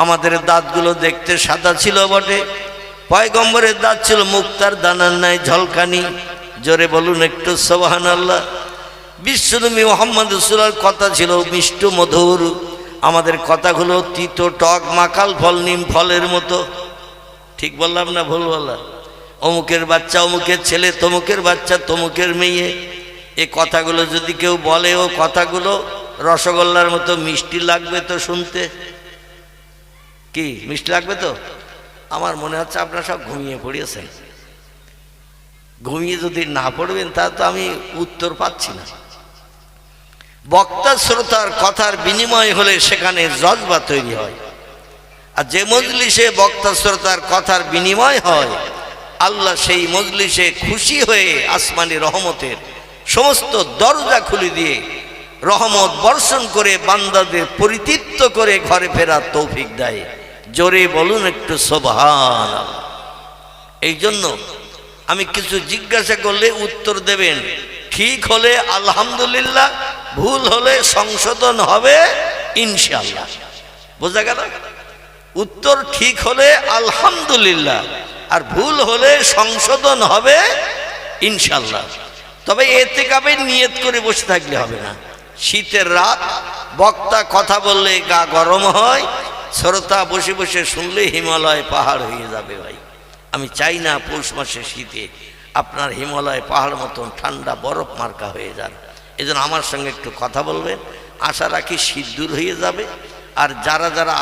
আমাদের দাঁতগুলো দেখতে সাদা ছিল বটে, পয়গম্বরের দাঁত ছিল মুক্তার দানার ন্যায় ঝলকানি। জোরে বলুন একটু সুবহানাল্লাহ। বিশ্বনবী মুহাম্মদ রাসূলের কথা ছিল মিষ্ট মধুর, আমাদের কথাগুলো তিতো টক মাকাল ফল নিম ফলের মতো। ঠিক বললাম না ভুল বললাম? অমুকের বাচ্চা অমুকের ছেলে, তমুকের বাচ্চা তমুকের মেয়ে, এ কথাগুলো যদি কেউ বলে, ও কথাগুলো রসগোল্লার মতো মিষ্টি লাগবে তো শুনতে। কি মিষ্টি লাগবে তো? আমার মনে হচ্ছে আপনারা সব ঘুমিয়ে পড়িয়েছেন। ঘুমিয়ে যদি না পড়বেন তা তো আমি উত্তর পাচ্ছি না। বক্তা শ্রোতার কথার বিনিময় হলে সেখানে জজবা তৈরি হয়। আর যে মজলিসে বক্তা শ্রোতার কথার বিনিময় হয়, আল্লাহ সেই মজলিসে খুশি হয়ে আসমানি রহমতের সমস্ত দরজা খুলে দিয়ে রহমত বর্ষণ করে বান্দাদের পরিতৃপ্ত করে ঘরে ফেরার তৌফিক দেয়। জোরে বলুন একটু সুবহানাল্লাহ। এই জন্য আমি কিছু জিজ্ঞাসা করলে উত্তর দেবেন, ঠিক হলে আলহামদুলিল্লাহ, ভুল হলে সংশোধন হবে ইনশাআল্লাহ। বোঝা গেল? উত্তর ঠিক হলে আলহামদুলিল্লাহ, আর ভুল হলে সংশোধন হবে ইনশাআল্লাহ। তবে এতেকাবের নিয়ত করে বসে থাকলে হবে না। শীতের রাত, বক্তা কথা বললে গা গরম হয়, শ্রোতা বসে বসে শুনলে হিমালয় পাহাড় হয়ে যাবে। ভাই, আমি চাই না পৌষ মাসে শীতে আপনার হিমালয় পাহাড় মতন ঠান্ডা বরফ মার্কা হয়ে যান। এই জন্য আমার সঙ্গে একটু কথা বলবেন, আশা রাখি শীত দূর হয়ে যাবে। আর যারা যারা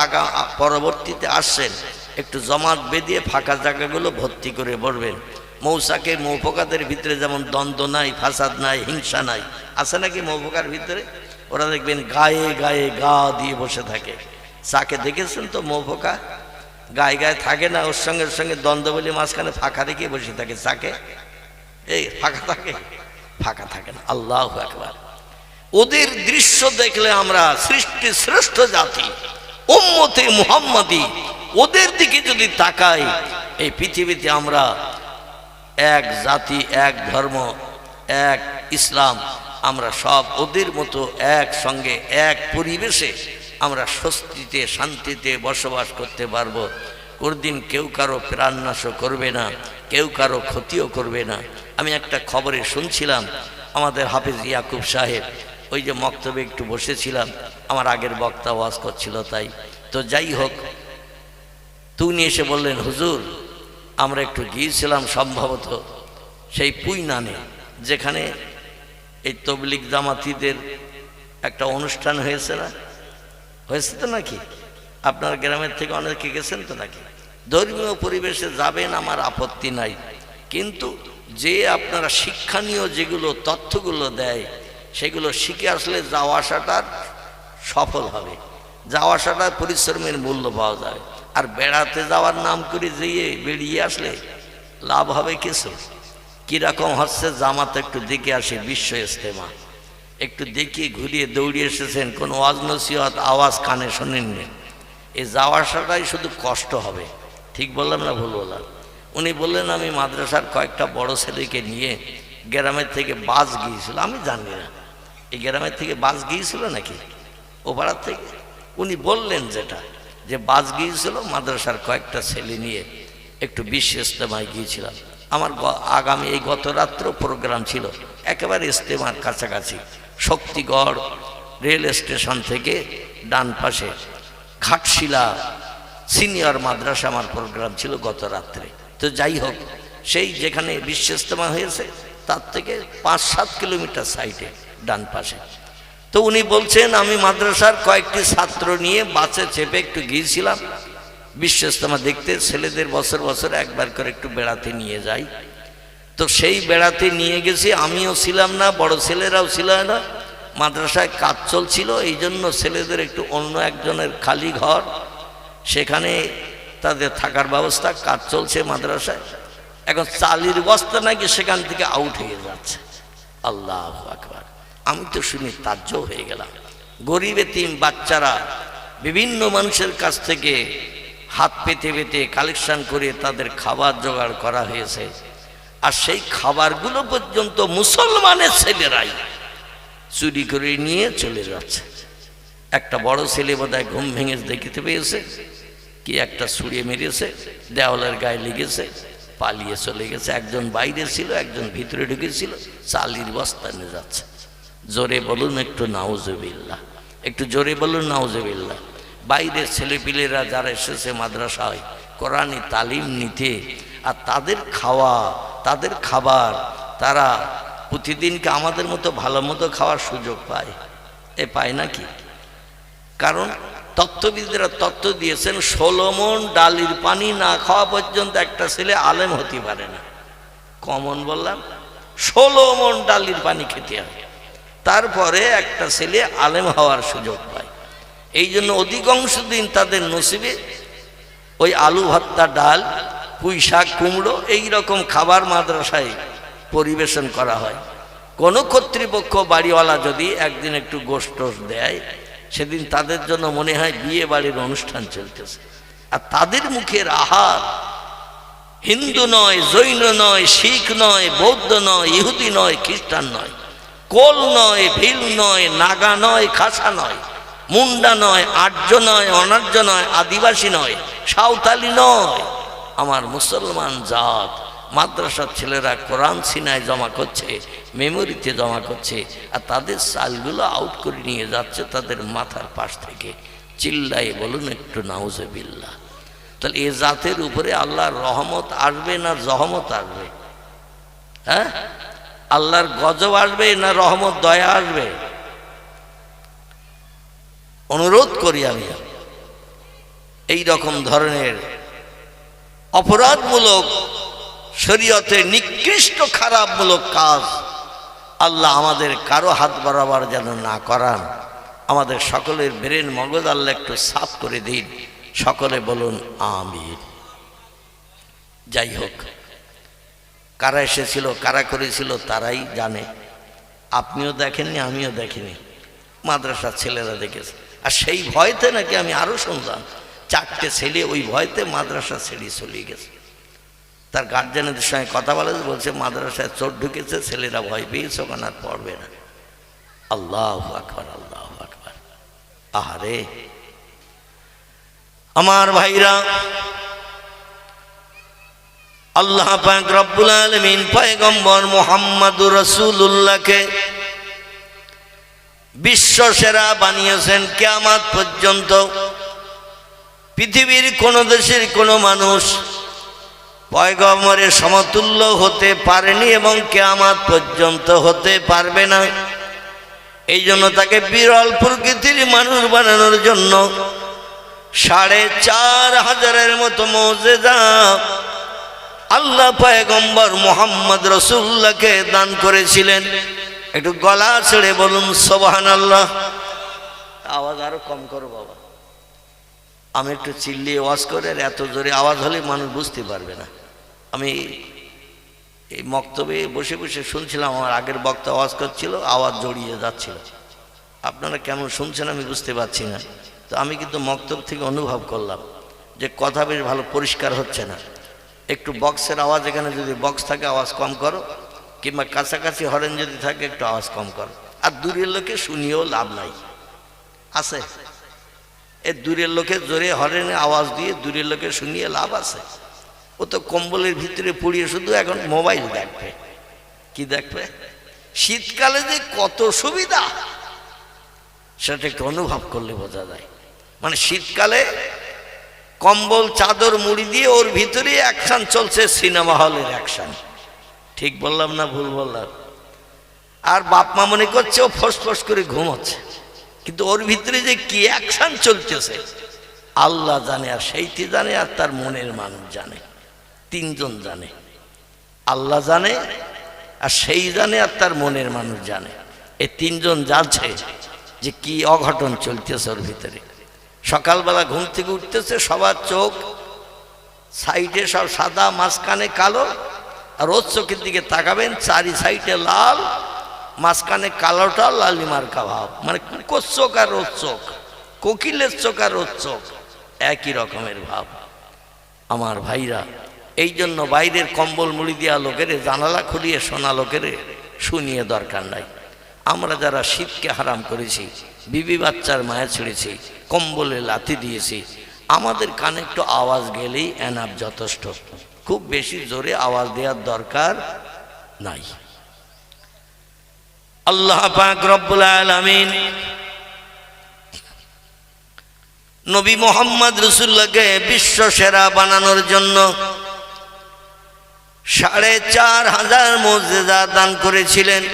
পরবর্তীতে আসছেন একটু জমাত বেঁধে ফাঁকা জায়গাগুলো ভর্তি করে বলবেন। মৌসাকে মৌপোকাদের ভিতরে যেমন দ্বন্দ্ব নাই, ফাসাদ নাই, হিংসা নাই, আছে নাকি মৌপোকার ভিতরে? ওরা দেখবেন গায়ে গায়ে গা দিয়ে বসে থাকে। চাকে দেখেছেন তো মৌপোকা গায়ে গায়ে থাকে না, ওর সঙ্গে সঙ্গে দ্বন্দ্ব বলে মাঝখানে ফাঁকা রেখে বসে থাকে। চাকে এই ফাঁকা থাকে? ফাঁকা থাকে না। আল্লাহু আকবার। ওদের দৃশ্য দেখলে আমরা সৃষ্টি শ্রেষ্ঠ জাতি উম্মতে মুহাম্মাদি, ওদের দিকে যদি তাকাই, এই পৃথিবীতে আমরা এক জাতি, এক ধর্ম, এক ইসলাম, আমরা সব ওদের মতো এক সঙ্গে এক পরিবেশে আমরা স্বস্তিতে শান্তিতে বসবাস করতে পারবো। কোনদিন কেউ কারো প্রাণনাশ করবে না, কেউ কারো ক্ষতিও করবে না। আমি একটা খবরে শুনছিলাম, আমাদের হাফেজ ইয়াকুব সাহেব ওই যে মক্তবে একটু বসেছিলাম, আমার আগের বক্তা ওয়াজ করছিল, তাই তো যাই হোক, তিনি এসে বললেন, হুজুর আমরা একটু গিয়েছিলাম সম্ভবত সেই পুইনানে, যেখানে এই তবলিগ জামাতিদের একটা অনুষ্ঠান হয়েছে না, হয়েছে তো নাকি? আপনার গ্রামের থেকে অনেকে গেছেন তো নাকি? ধর্মীয় পরিবেশে যাবেন, আমার আপত্তি নাই, কিন্তু যে আপনারা শিক্ষণীয় যেগুলো তথ্যগুলো দেয় সেগুলো শিখে আসলে যাওয়া আসাটার সফল হবে, যাওয়া আসাটার পরিশ্রমের মূল্য পাওয়া যায়। আর বেড়াতে যাওয়ার নাম করে যেয়ে বেরিয়ে আসলে লাভ হবে কিছু? কীরকম হচ্ছে জামাত একটু দেখে আসে, বিশ্ব ইজতেমা একটু দেখিয়ে ঘুরিয়ে দৌড়িয়ে এসেছেন, কোনো ওয়াজ নসিহত আওয়াজ কানে শোনেননি, এই যাওয়া আসাটাই শুধু কষ্ট হবে। ঠিক বললাম না ভুল বললাম? উনি বললেন আমি মাদ্রাসার কয়েকটা বড় ছেলেকে নিয়ে গ্রামের থেকে বাস গিয়েছিল, আমি জানি না এই গ্রামের থেকে বাস গিয়েছিল নাকি ও পাড়ার থেকে, উনি বললেন যেটা যে বাস গিয়েছিল, মাদ্রাসার কয়েকটা ছেলে নিয়ে একটু বিশ্ব ইজতেমায় গিয়েছিলাম। আমার আগামী এই গত রাত্র প্রোগ্রাম ছিল একেবারে ইজতেমার কাছাকাছি, শক্তিগড় রেল স্টেশন থেকে ডান পাশে ঘাটশিলা সিনিয়র মাদ্রাসা আমার প্রোগ্রাম ছিল গত রাত্রে। তো যাই হোক, সেই যেখানে বিশ্ব ইজতেমা হয়েছে তার থেকে 5-7 কিলোমিটার সাইডে ডান পাশে। তো উনি বলছেন আমি মাদ্রাসার কয়েকটি ছাত্র নিয়ে বাসে চেপে একটু গিয়েছিলাম বিশ্ব ইজতেমা দেখতে, ছেলেদের বছর বছর একবার করে একটু বেড়াতে নিয়ে যাই। তো সেই বেড়াতে নিয়ে গেছি, আমিও ছিলাম না, বড় ছেলেরাও ছিল না, মাদ্রাসায় কাজ চলছিল, এই জন্য ছেলেদের একটু অন্য একজনের খালি ঘর, সেখানে তাদের থাকার ব্যবস্থা, কাজ চলছে মাদ্রাসায়। এখন চালির বস্তা নাকি সেখান থেকে আউট হয়ে যাচ্ছে। আল্লাহু আকবার! আমি তো শুনে তাজ্জব হয়ে গেলাম। গরিব এতিম বাচ্চারা বিভিন্ন মানুষের কাছ থেকে হাত পেতে পেতে কালেকশন করে তাদের খাবার জোগাড় করা হয়েছে, আর সেই খাবারগুলো পর্যন্ত মুসলমানের ছেলেরাই চুরি করে নিয়ে চলে যাচ্ছে। একটা বড় ছেলে বোধহয় ঘুম ভেঙে দেখিতে পেয়েছে, কি একটা ছুঁড়ে মেরেছে, দেওয়ালের গায়ে লেগেছে, পালিয়ে চলে গেছে। একজন বাইরে ছিল, একজন ভিতরে ঢুকেছিল, চালির বস্তা নিয়ে যাচ্ছে। জোরে বলুন একটু নাউজুবিল্লাহ, একটু জোরে বলুন নাউজুবিল্লাহ। বাইরের ছেলেপিলেরা যারা এসেছে মাদ্রাসায় কোরআনি তালিম নিতে, আর তাদের খাওয়া, তাদের খাবার তারা প্রতিদিনকে আমাদের মতো ভালো মতো খাওয়ার সুযোগ পায়, এ পায় নাকি? কারণ তত্ত্ববিদরা তত্ত্ব দিয়েছেন 16 মণ ডালির পানি না খাওয়া পর্যন্ত একটা ছেলে আলেম হতে পারে না। কমন বললাম, 16 মণ ডালির পানি খেতে হয়, তারপরে একটা ছেলে আলেম হওয়ার সুযোগ পায়। এই জন্য অধিকাংশ দিন তাদের নসিবে ওই আলু ভর্তা, ডাল, পুঁই শাক, কুমড়ো এইরকম খাবার মাদ্রাসায় পরিবেশন করা হয়। কোনো কর্তৃপক্ষ বাড়িওয়ালা যদি একদিন একটু গোশত দেয়, সেদিন তাদের জন্য মনে হয় বিয়ে বাড়ির অনুষ্ঠান চলতেছে। আর তাদের মুখের আহার হিন্দু নয়, জৈন নয়, শিখ নয়, বৌদ্ধ নয়, ইহুদি নয়, খ্রিস্টান নয়, কোল নয়, ভিল নয়, নাগা নয়, খাসা নয়, মুন্ডা নয়, আর্য নয়, অনার্য নয়, আদিবাসী নয়, সাঁওতালি নয়, আমার মুসলমান জাত। মাদ্রাসার ছেলেরা কোরআন সিনায় জমা করছে, মেমোরিতে জমা করছে, আর তাদের চালগুলো আউট করে নিয়ে যাচ্ছে তাদের মাথার পাশ থেকে। চিল্লাই বলুন একটু নাউজুবিল্লাহ। তাহলে এ জাতের উপরে আল্লাহর রহমত আসবে না জহমত আসবে? হ্যাঁ, আল্লাহর গজব আসবে না রহমত দয়া আসবে? অনুরোধ করি আমি, এই রকম ধরনের অপরাধমূলক শরীয়তের নিকৃষ্ট খারাপমূলক কাজ আল্লাহ আমাদের কারো হাত বরাবর যেন না করান। আমাদের সকলের ব্রেন মগজ আল্লাহ একটু সাফ করে দিন। সকলে বলুন আমিন। যাই হোক, কারা এসেছিল, কারা করেছিল তারাই জানে। আপনিও দেখেননি, আমিও দেখিনি, মাদ্রাসার ছেলেরা দেখেছে। আর সেই ভয়তে নাকি আমি আরো শুনলাম 4টে ছেলে ওই ভয়তে মাদ্রাসা ছেড়ে চলে গেছে। তার গার্জেনদের সঙ্গে কথা বলে বলছে মাদ্রাসায় চোর ঢুকেছে, ছেলেরা ভয় পেয়েছে, ওখানে আর পড়বে না। আল্লাহু আকবার, আল্লাহু আকবার। আহারে আমার ভাইরা, আল্লাহ পাক রব্বুল আলামিন পয়গম্বর মুহাম্মদুর রাসূলুল্লাহকে বিশ্ব সেরা বানিয়েছেন। কিয়ামত পর্যন্ত পৃথিবীর কোন দেশের কোন মানুষ পয়গম্বরের সমতুল্য হতে পারেনি এবং কিয়ামত পর্যন্ত হতে পারবে না। এই জন্য তাকে বিরল প্রকৃতির মানুষ বানানোর জন্য 4500 মতো মুজিজা আল্লাহ পয়গম্বর মুহাম্মদ রাসূলুল্লাহকে দান করেছিলেন। একটু গলা ছেড়ে বলুন সুবহানাল্লাহ। আওয়াজ আরো কম করো বাবা, আমি একটু চিল্লিয়ে ওয়াজ করে, এত জোরে আওয়াজ হলে মানুষ বুঝতে পারবে না। আমি এই মক্তবে বসে বসে শুনছিলাম, আমার আগের বক্তা আওয়াজ করছিল, আওয়াজ জড়িয়ে যাচ্ছিল। আপনারা কেমন শুনছেন আমি বুঝতে পারছি না। তো আমি কিন্তু মক্তব থেকে অনুভব করলাম যে কথা বেশ ভালো পরিষ্কার হচ্ছে না। একটু বক্সের আওয়াজ, এখানে যদি বক্স থাকে আওয়াজ কম করো, কিংবা কাছাকাছি হরেন যদি থাকে একটু আওয়াজ কম করো। আর দূরের লোকে শুনিয়েও লাভ নাই, আছে এ দূরের লোকে জোরে হরেনে আওয়াজ দিয়ে দূরের লোকে শুনিয়ে লাভ আছে? ও তো কম্বলের ভিতরে পুড়িয়ে শুধু এখন মোবাইল দেখবে। কি দেখবে? শীতকালে যে কত সুবিধা সেটা একটু অনুভব করলে বোঝা যায়। মানে শীতকালে কম্বল চাদর মুড়ি দিয়ে ওর ভিতরে অ্যাকশন চলছে, সিনেমা হলের অ্যাকশন। ঠিক বললাম না ভুল বললাম? আর বাপ মা মনে করছে ও ফস ফস করে ঘুমোচ্ছে, কিন্তু ওর ভিতরে যে কি অ্যাকশন চলতেছে আল্লাহ জানে, আর সেইটি জানে, আর তার মনের মানুষ জানে। তিনজন জানে, আল্লাহ জানে, আর সেই জানে, আর তার মনের মানুষ জানে। এই তিনজন জানছে যে কি অঘটন চলতেছে ওর ভিতরে। সকালবেলা ঘুম থেকে উঠতেছে, সবার চোখ সাইডে সব সাদা, মাঝখানে কালো, আর ওর চোখের দিকে তাকাবেন চারি সাইডে লাল, মাঝখানে কালোটা লালিমার্কা ভাব। মানে কুকুর চোখ আর ওর চোখ, কোকিলের চোখ আর ওর চোখ একই রকমের ভাব। আমার ভাইরা, এই জন্য বাইরের কম্বল মুড়ি দেওয়া লোকের জানালা খুলিয়ে শোনা লোকের শুনিয়ে দরকার নাই। আমরা যারা শীতকে হারাম করেছি, বিবি বাচ্চার মায়া ছেড়েছি, কম্বলে লাথি দিয়েছি, আমাদের কানে একটু আওয়াজ গেলেই এনাফ, যথেষ্ট। খুব বেশি জোরে আওয়াজ দেওয়ার দরকার নাই। আল্লাহ পাক রব্বুল আলামিন নবী মুহাম্মদ রাসূলুল্লাহকে বিশ্ব সেরা বানানোর জন্য ৪৫০০ মুজিজা দান করেছিলেন।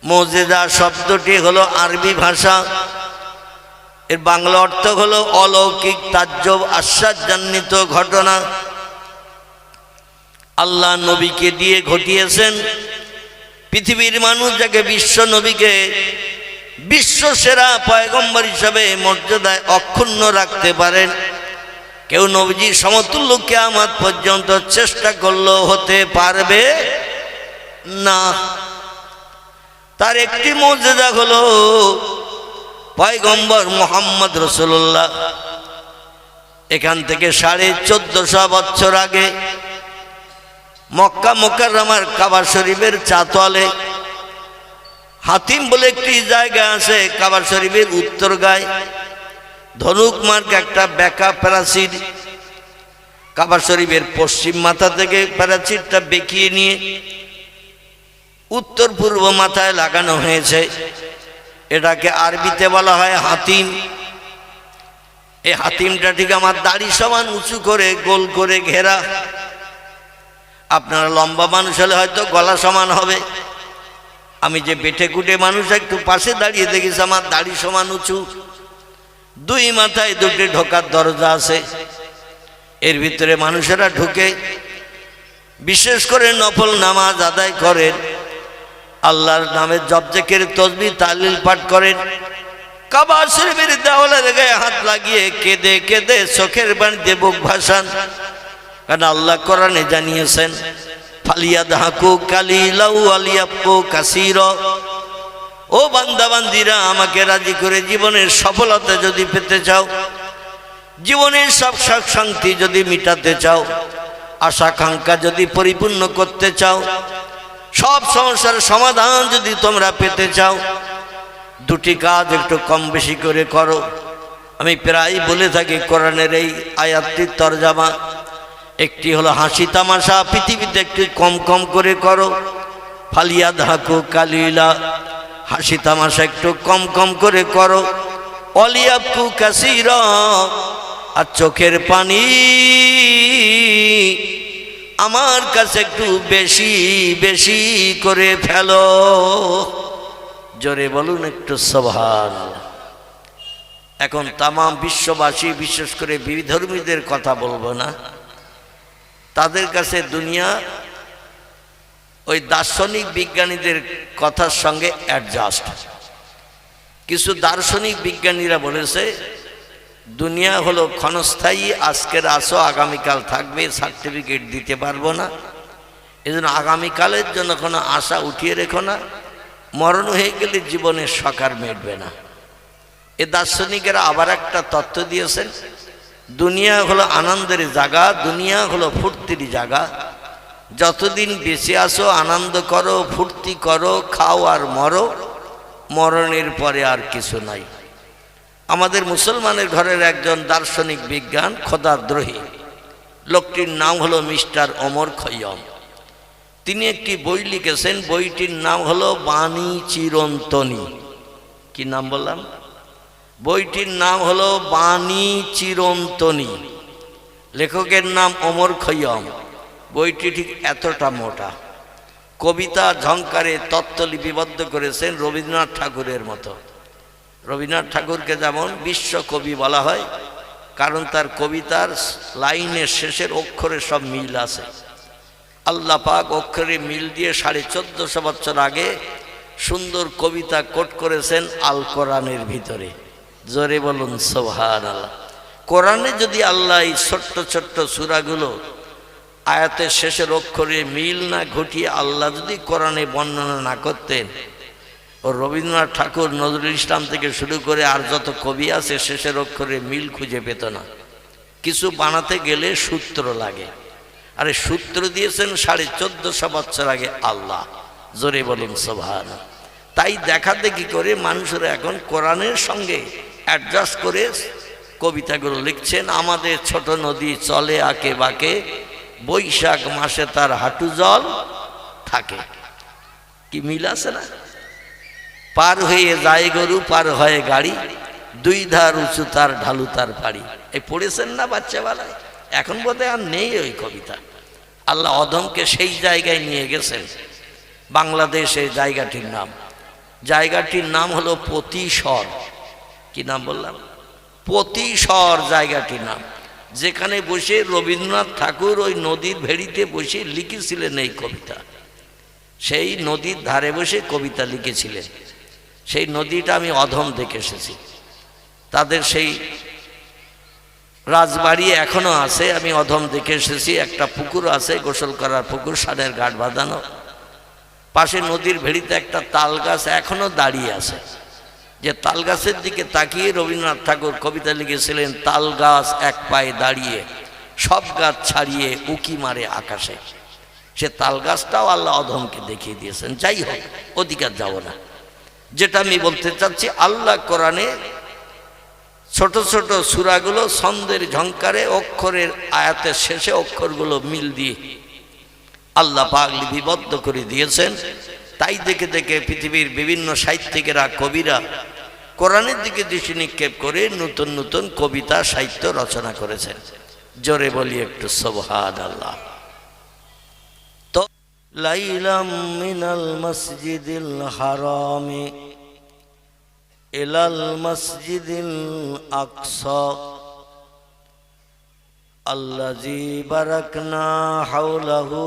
মুজিজা শব্দটি হলো আরবি ভাষা, এর বাংলা অর্থ হলো অলৌকিক, তাজ্জব, আশ্চর্যান্বিত ঘটনা। আল্লাহ নবীকে দিয়ে ঘটিয়েছেন। পৃথিবীর মানুষ যাকে বিশ্ব নবীকে বিশ্ব সেরা পয়গম্বর হিসাবে মর্যাদায় অক্ষুণ্ণ রাখতে পারেন, কেউ নবীজির সমতুল্য কিয়ামত পর্যন্ত চেষ্টা করলেও হতে পারবে না। তার একটি মর্যাদা হলো পয়গম্বর মুহাম্মদ রাসূলুল্লাহ এখান থেকে ১৪৫০ বছর আগে মক্কা মুকাররমার কাবা শরীফের চাতলে হাতিম বলে একটি জায়গা আছে, কাবা শরীফের উত্তর গায়ে ধনুক মার্ক একটা বেঁকা প্রাচীর, কাবা শরীফের পশ্চিম মাথা থেকে প্রাচীরটা বেঁকিয়ে নিয়ে উত্তর পূর্ব মাথায় লাগানো হয়েছে। এটাকে আরবিতে বলা হয় হাতিম। এই হাতিমটা ঠিক আমার দাড়ি সমান উঁচু করে গোল করে ঘেরা। আপনারা লম্বা মানুষ হলে হয়তো গলা সমান হবে, আমি যে বেটে কুটে মানুষ একটু পাশে দাঁড়িয়ে দেখেছি আমার দাড়ি সমান উঁচু। দুই মাথায় দুটি ঢোকার দরজা আছে, এর ভিতরে মানুষেরা ঢুকে বিশেষ করে নফল নামাজ আদায় করেন, আল্লাহর নামে জপ জিকির তাসবিহ তাহলিল পাঠ করেন। কাবা শরীফের দেওয়ালের গায়ে হাত লাগিয়ে কেঁদে কেঁদে চোখের পানিতে বুক ভাসান। কারণ আল্লাহ কোরআনে জানিয়েছেন, ফালিয়াদহাকু কালিলাউ ওয়ালিয়াবকু কাসীরা। ও বান্দা বান্দিরা, আমাকে রাজি করে জীবনের সফলতা যদি পেতে চাও, জীবনের সব সুখ শান্তি যদি মিটাতে চাও, আশাকাঙ্ক্ষা যদি পরিপূর্ণ করতে চাও, সব সমস্যার সমাধান যদি তোমরা পেতে চাও, দুটি কাজ একটু কম বেশি করে করো। আমি প্রায় বলে থাকি কোরআনের এই আয়াতটির তরজমা, একটি হলো হাসি তামাশা পৃথিবীতে একটু কম কম করে করো। ফালিয়াদহাকু কালিলা, হাসি তামাশা একটু কম কম করে করো। ওয়ালিয়াবকু কাসীরা, আর চোখের পানি আমার কাছে একটু বেশি বেশি করে ফেলো। জোরে বলুন একটু সুবহানাল্লাহ। এখন তামাম বিশ্ববাসী, বিশেষ করে বিধর্মীদের কথা বলবো না, তাদের কাছে দুনিয়া ওই দার্শনিক বিজ্ঞানীদের কথার সঙ্গে অ্যাডজাস্ট। কিছু দার্শনিক বিজ্ঞানীরা বলেছে দুনিয়া হলো ক্ষণস্থায়ী, আজকের আসো আগামীকাল থাকবে, সার্টিফিকেট দিতে পারবো না, এজন্য আগামীকালের জন্য কোনো আশা উঠিয়ে রেখো না, মরণ হয়ে গেলে জীবনের সকার মেটবে না। এ দার্শনিকেরা আবার একটা তত্ত্ব দিয়েছেন, দুনিয়া হলো আনন্দের জায়গা, দুনিয়া হলো ফুর্তির জায়গা, যতদিন বেঁচে আসো আনন্দ করো, ফুর্তি করো, খাও আর মরো, মরণের পরে আর কিছু নাই। আমাদের মুসলমানের ঘরের একজন দার্শনিক বিজ্ঞান খোদাদ্রোহী, লোকটির নাম হলো মিস্টার ওমর খৈয়ম। তিনি একটি বই লিখেছেন, বইটির নাম হলো বাণী চিরন্তনী। কি নাম বললাম? বইটির নাম হলো বাণী চিরন্তনী। লেখকের নাম ওমর খৈয়ম। বইটি ঠিক এতটা মোটা। কবিতা ঝংকারে তত্ত্ব লিপিবদ্ধ করেছেন রবীন্দ্রনাথ ঠাকুরের মতো। রবীন্দ্রনাথ ঠাকুরকে যেমন বিশ্বকবি বলা হয়, কারণ তার কবিতার লাইনের শেষের অক্ষরে সব মিল আছে। আল্লাহ পাক অক্ষরে মিল দিয়ে 1450 বছর আগে সুন্দর কবিতা কোট করেছেন আল কোরআনের ভিতরে। জোরে বলুন সুবহানাল্লাহ। কোরআনে যদি আল্লাহ এই ছোট্ট ছোট্ট সূরাগুলো আয়াতের শেষের অক্ষরে মিল না ঘটিয়ে আল্লাহ যদি কোরআনে বর্ণনা না করতেন, ও রবীন্দ্রনাথ ঠাকুর, নজরুল ইসলাম থেকে শুরু করে আর যত কবি আছে শেষের অক্ষরে মিল খুঁজে পেত না। কিছু বানাতে গেলে সূত্র লাগে, আরে সূত্র দিয়েছেন 1450 বছর আগে আল্লাহ। জোরে বলুন সুবহানাল্লাহ। তাই দেখা দেখি করে মানুষরা এখন কোরআনের সঙ্গে অ্যাডজাস্ট করে কবিতাগুলো লিখছেন। আমাদের ছোট নদী চলে আঁকে বাঁকে, বৈশাখ মাসে তার হাঁটু জল থাকে। কি মিল আছে না? পার হয়ে যায় গরু, পার হয় গাড়ি, দুই ধার উঁচু তার ঢালু তার পাড়ি। এই পড়েছেন না বাচ্চাবেলায়? এখন বোধহয় আর নেই ওই কবিতা। আল্লাহ অধমকে সেই জায়গায় নিয়ে গেছেন। বাংলাদেশে জায়গাটির নাম হলো পতিশর। কি নাম বললাম? পতিশর জায়গাটির নাম, যেখানে বসে রবীন্দ্রনাথ ঠাকুর ওই নদীর ভেড়িতে বসে লিখেছিলেন এই কবিতা। সেই নদীর ধারে বসে কবিতা লিখেছিলেন। সেই নদীটা আমি অধম দেখে এসেছি। তাদের সেই রাজবাড়ি এখনো আছে, আমি অধম দেখে এসেছি। একটা পুকুর আছে, গোসল করার পুকুর, সানের ঘাট বাঁধানো। পাশে নদীর ভেড়িতে একটা তাল গাছ এখনো দাঁড়িয়ে আছে, যে তাল গাছের দিকে তাকিয়ে রবীন্দ্রনাথ ঠাকুর কবিতা লিখেছিলেন, তাল গাছ এক পায়ে দাঁড়িয়ে, সব গাছ ছাড়িয়ে উকি মারে আকাশে। সে তাল গাছটাও আল্লাহ অধমকে দেখিয়ে দিয়েছেন। যাই হোক, অধিকার যাব না। যেটা আমি বলতে চাচ্ছি, আল্লাহ কোরআনে ছোট ছোট সূরাগুলো ছন্দের ঝংকারে অক্ষরের আয়াতের শেষে অক্ষরগুলো মিল দিয়ে আল্লাহ পাক লিপিবদ্ধ করে দিয়েছেন। তাই দেখে দেখে পৃথিবীর বিভিন্ন সাহিত্যিকেরা, কবিরা কোরআনের দিকে দৃষ্টি নিক্ষেপ করে নতুন নতুন কবিতা সাহিত্য রচনা করেছেন। জোরে বলি একটু সুবহানাল্লাহ। তো লাইলাম মিনাল মসজিদিল হারামি ইলাল মসজিদিল আকসা আল্লাযী বারাকনা হাওলাহু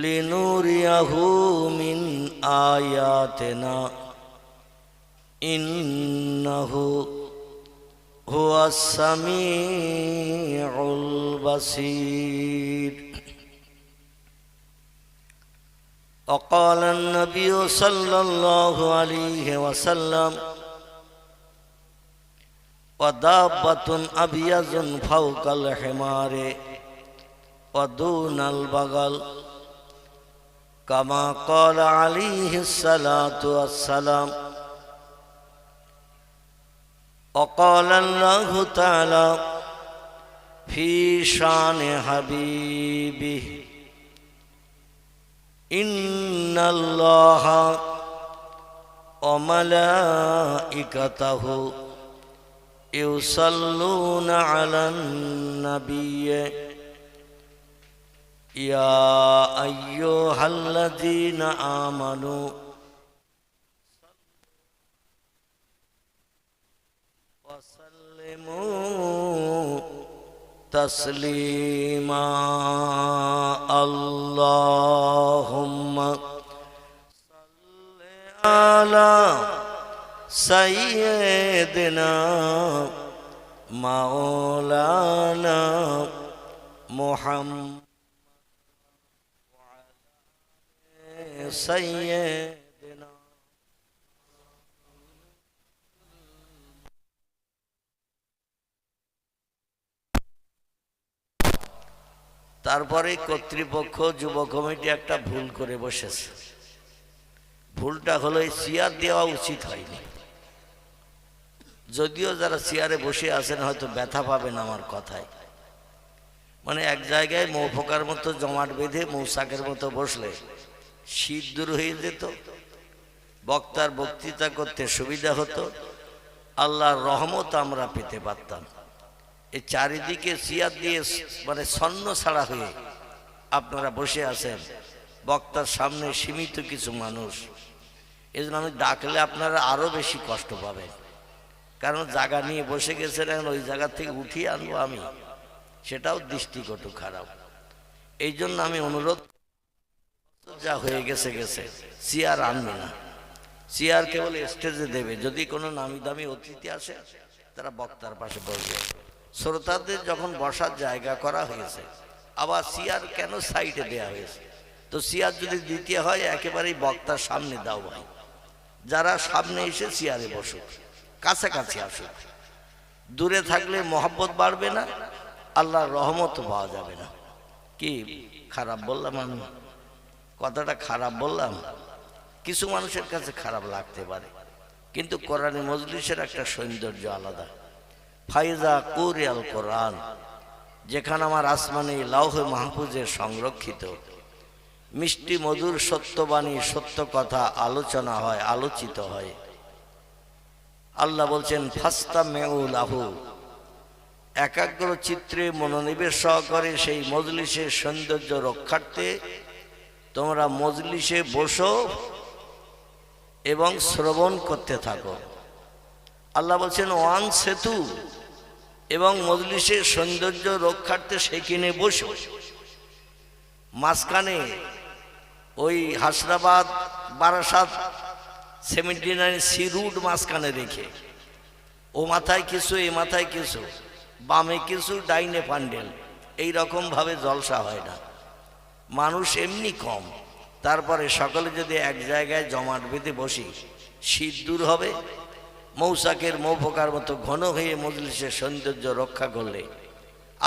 লিনুরিয়াহু মিন আয়াতিনা ইন্নাহু হুয়াস সামিউল বাসীর। وقال النبي صلى الله عليه وسلم ودابة أبيض فوق الحمار ودون البغل كما قال عليه الصلاة والسلام. وقال الله تعالى في شان حبيبه إن الله وملائكته يصلون على النبي يا أيها الذين آمنوا وسلموا তসলিমা আল্লাহুম্মা সাল্লি আলা সাইয়্যিদিনা মাওলানা মুহাম্মদ সাইয়্যিদিনা। তারপরে কর্তৃপক্ষ যুব কমিটি একটা ভুল করে বসেছে। ভুলটা হলো এই চেয়ার দেওয়া উচিত হয়নি। যদিও যারা চেয়ারে বসে আছেন হয়তো ব্যথা পাবেন আমার কথায়, মানে এক জায়গায় মৌফোকার মতো জমাট বেঁধে মৌসাকের মতো বসলে শীত দূর হয়ে যেত, বক্তার বক্তৃতা করতে সুবিধা হতো, আল্লাহর রহমত আমরা পেতে পারতাম। এই চারিদিকে চেয়ার দিয়ে মানে ছন্ন ছাড়া হয়ে আপনারা বসে আছেন, বক্তার সামনে সীমিত কিছু মানুষ। এই জন্য আমি ডাকলে আপনারা আরো বেশি কষ্ট পাবেন, কারণ জায়গা নিয়ে বসে গেছেন, ওই জায়গা থেকে উঠিয়ে আনবো আমি, সেটাও দৃষ্টিকটু খারাপ। এই জন্য আমি অনুরোধ, যা হয়ে গেছে গেছে, চেয়ার আনবে না। চেয়ার কেবল স্টেজে দেবে, যদি কোনো নামি দামি অতিথি আসে তারা বক্তার পাশে বসবে। শ্রোতাদের যখন বসার জায়গা করা হয়েছে, আবার চেয়ার কেন সাইডে দেওয়া হয়েছে? তো চেয়ার যদি দিতে হয় একেবারেই বক্তার সামনে দাও ভাই, যারা সামনে এসে চেয়ারে বসুক, কাছাকাছি আসুক। দূরে থাকলে মহব্বত বাড়বে না, আল্লাহর রহমত পাওয়া যাবে না। কি খারাপ বললাম আমি? কথাটা খারাপ বললাম? কিছু মানুষের কাছে খারাপ লাগতে পারে, কিন্তু কোরআনে মজলিসের একটা সৌন্দর্য আলাদা। ফাইজা কুরিয়াল কোরআন, যেখানে আমার আসমানে লাউহে মাহফুজে সংরক্ষিত মিষ্টি মধুর সত্যবাণী, সত্য কথা আলোচনা হয়, আলোচিত হয়। আল্লাহ বলছেন ফাস্তামিউ লাহু, একাগ্র চিত্রে মনোনিবেশ সহকারে সেই মজলিসের সৌন্দর্য রক্ষার্থে তোমরা মজলিসে বসো এবং শ্রবণ করতে থাকো। আল্লাহ বলছেন ওয়ান সেতু, এবং মজলিসের সৌন্দর্য রক্ষার্থে সেখানে বসো। মাঝখানে ওই হাসরাবাদ বারাসাত 79 সি রুট মাঝখানে রেখে, ও মাথায় কিছু এ মাথায় কিছু, বামে কিছু ডাইনে পান্ডেল, এইরকম ভাবে জলসা হয় না। মানুষ এমনি কম, তারপরে সকলে যদি এক জায়গায় জমাট বেঁধে বসি, শীত দূর হবে। মৌসাকের মৌফোকার মতো ঘন হয়ে মজলিসের সৌন্দর্য রক্ষা করলে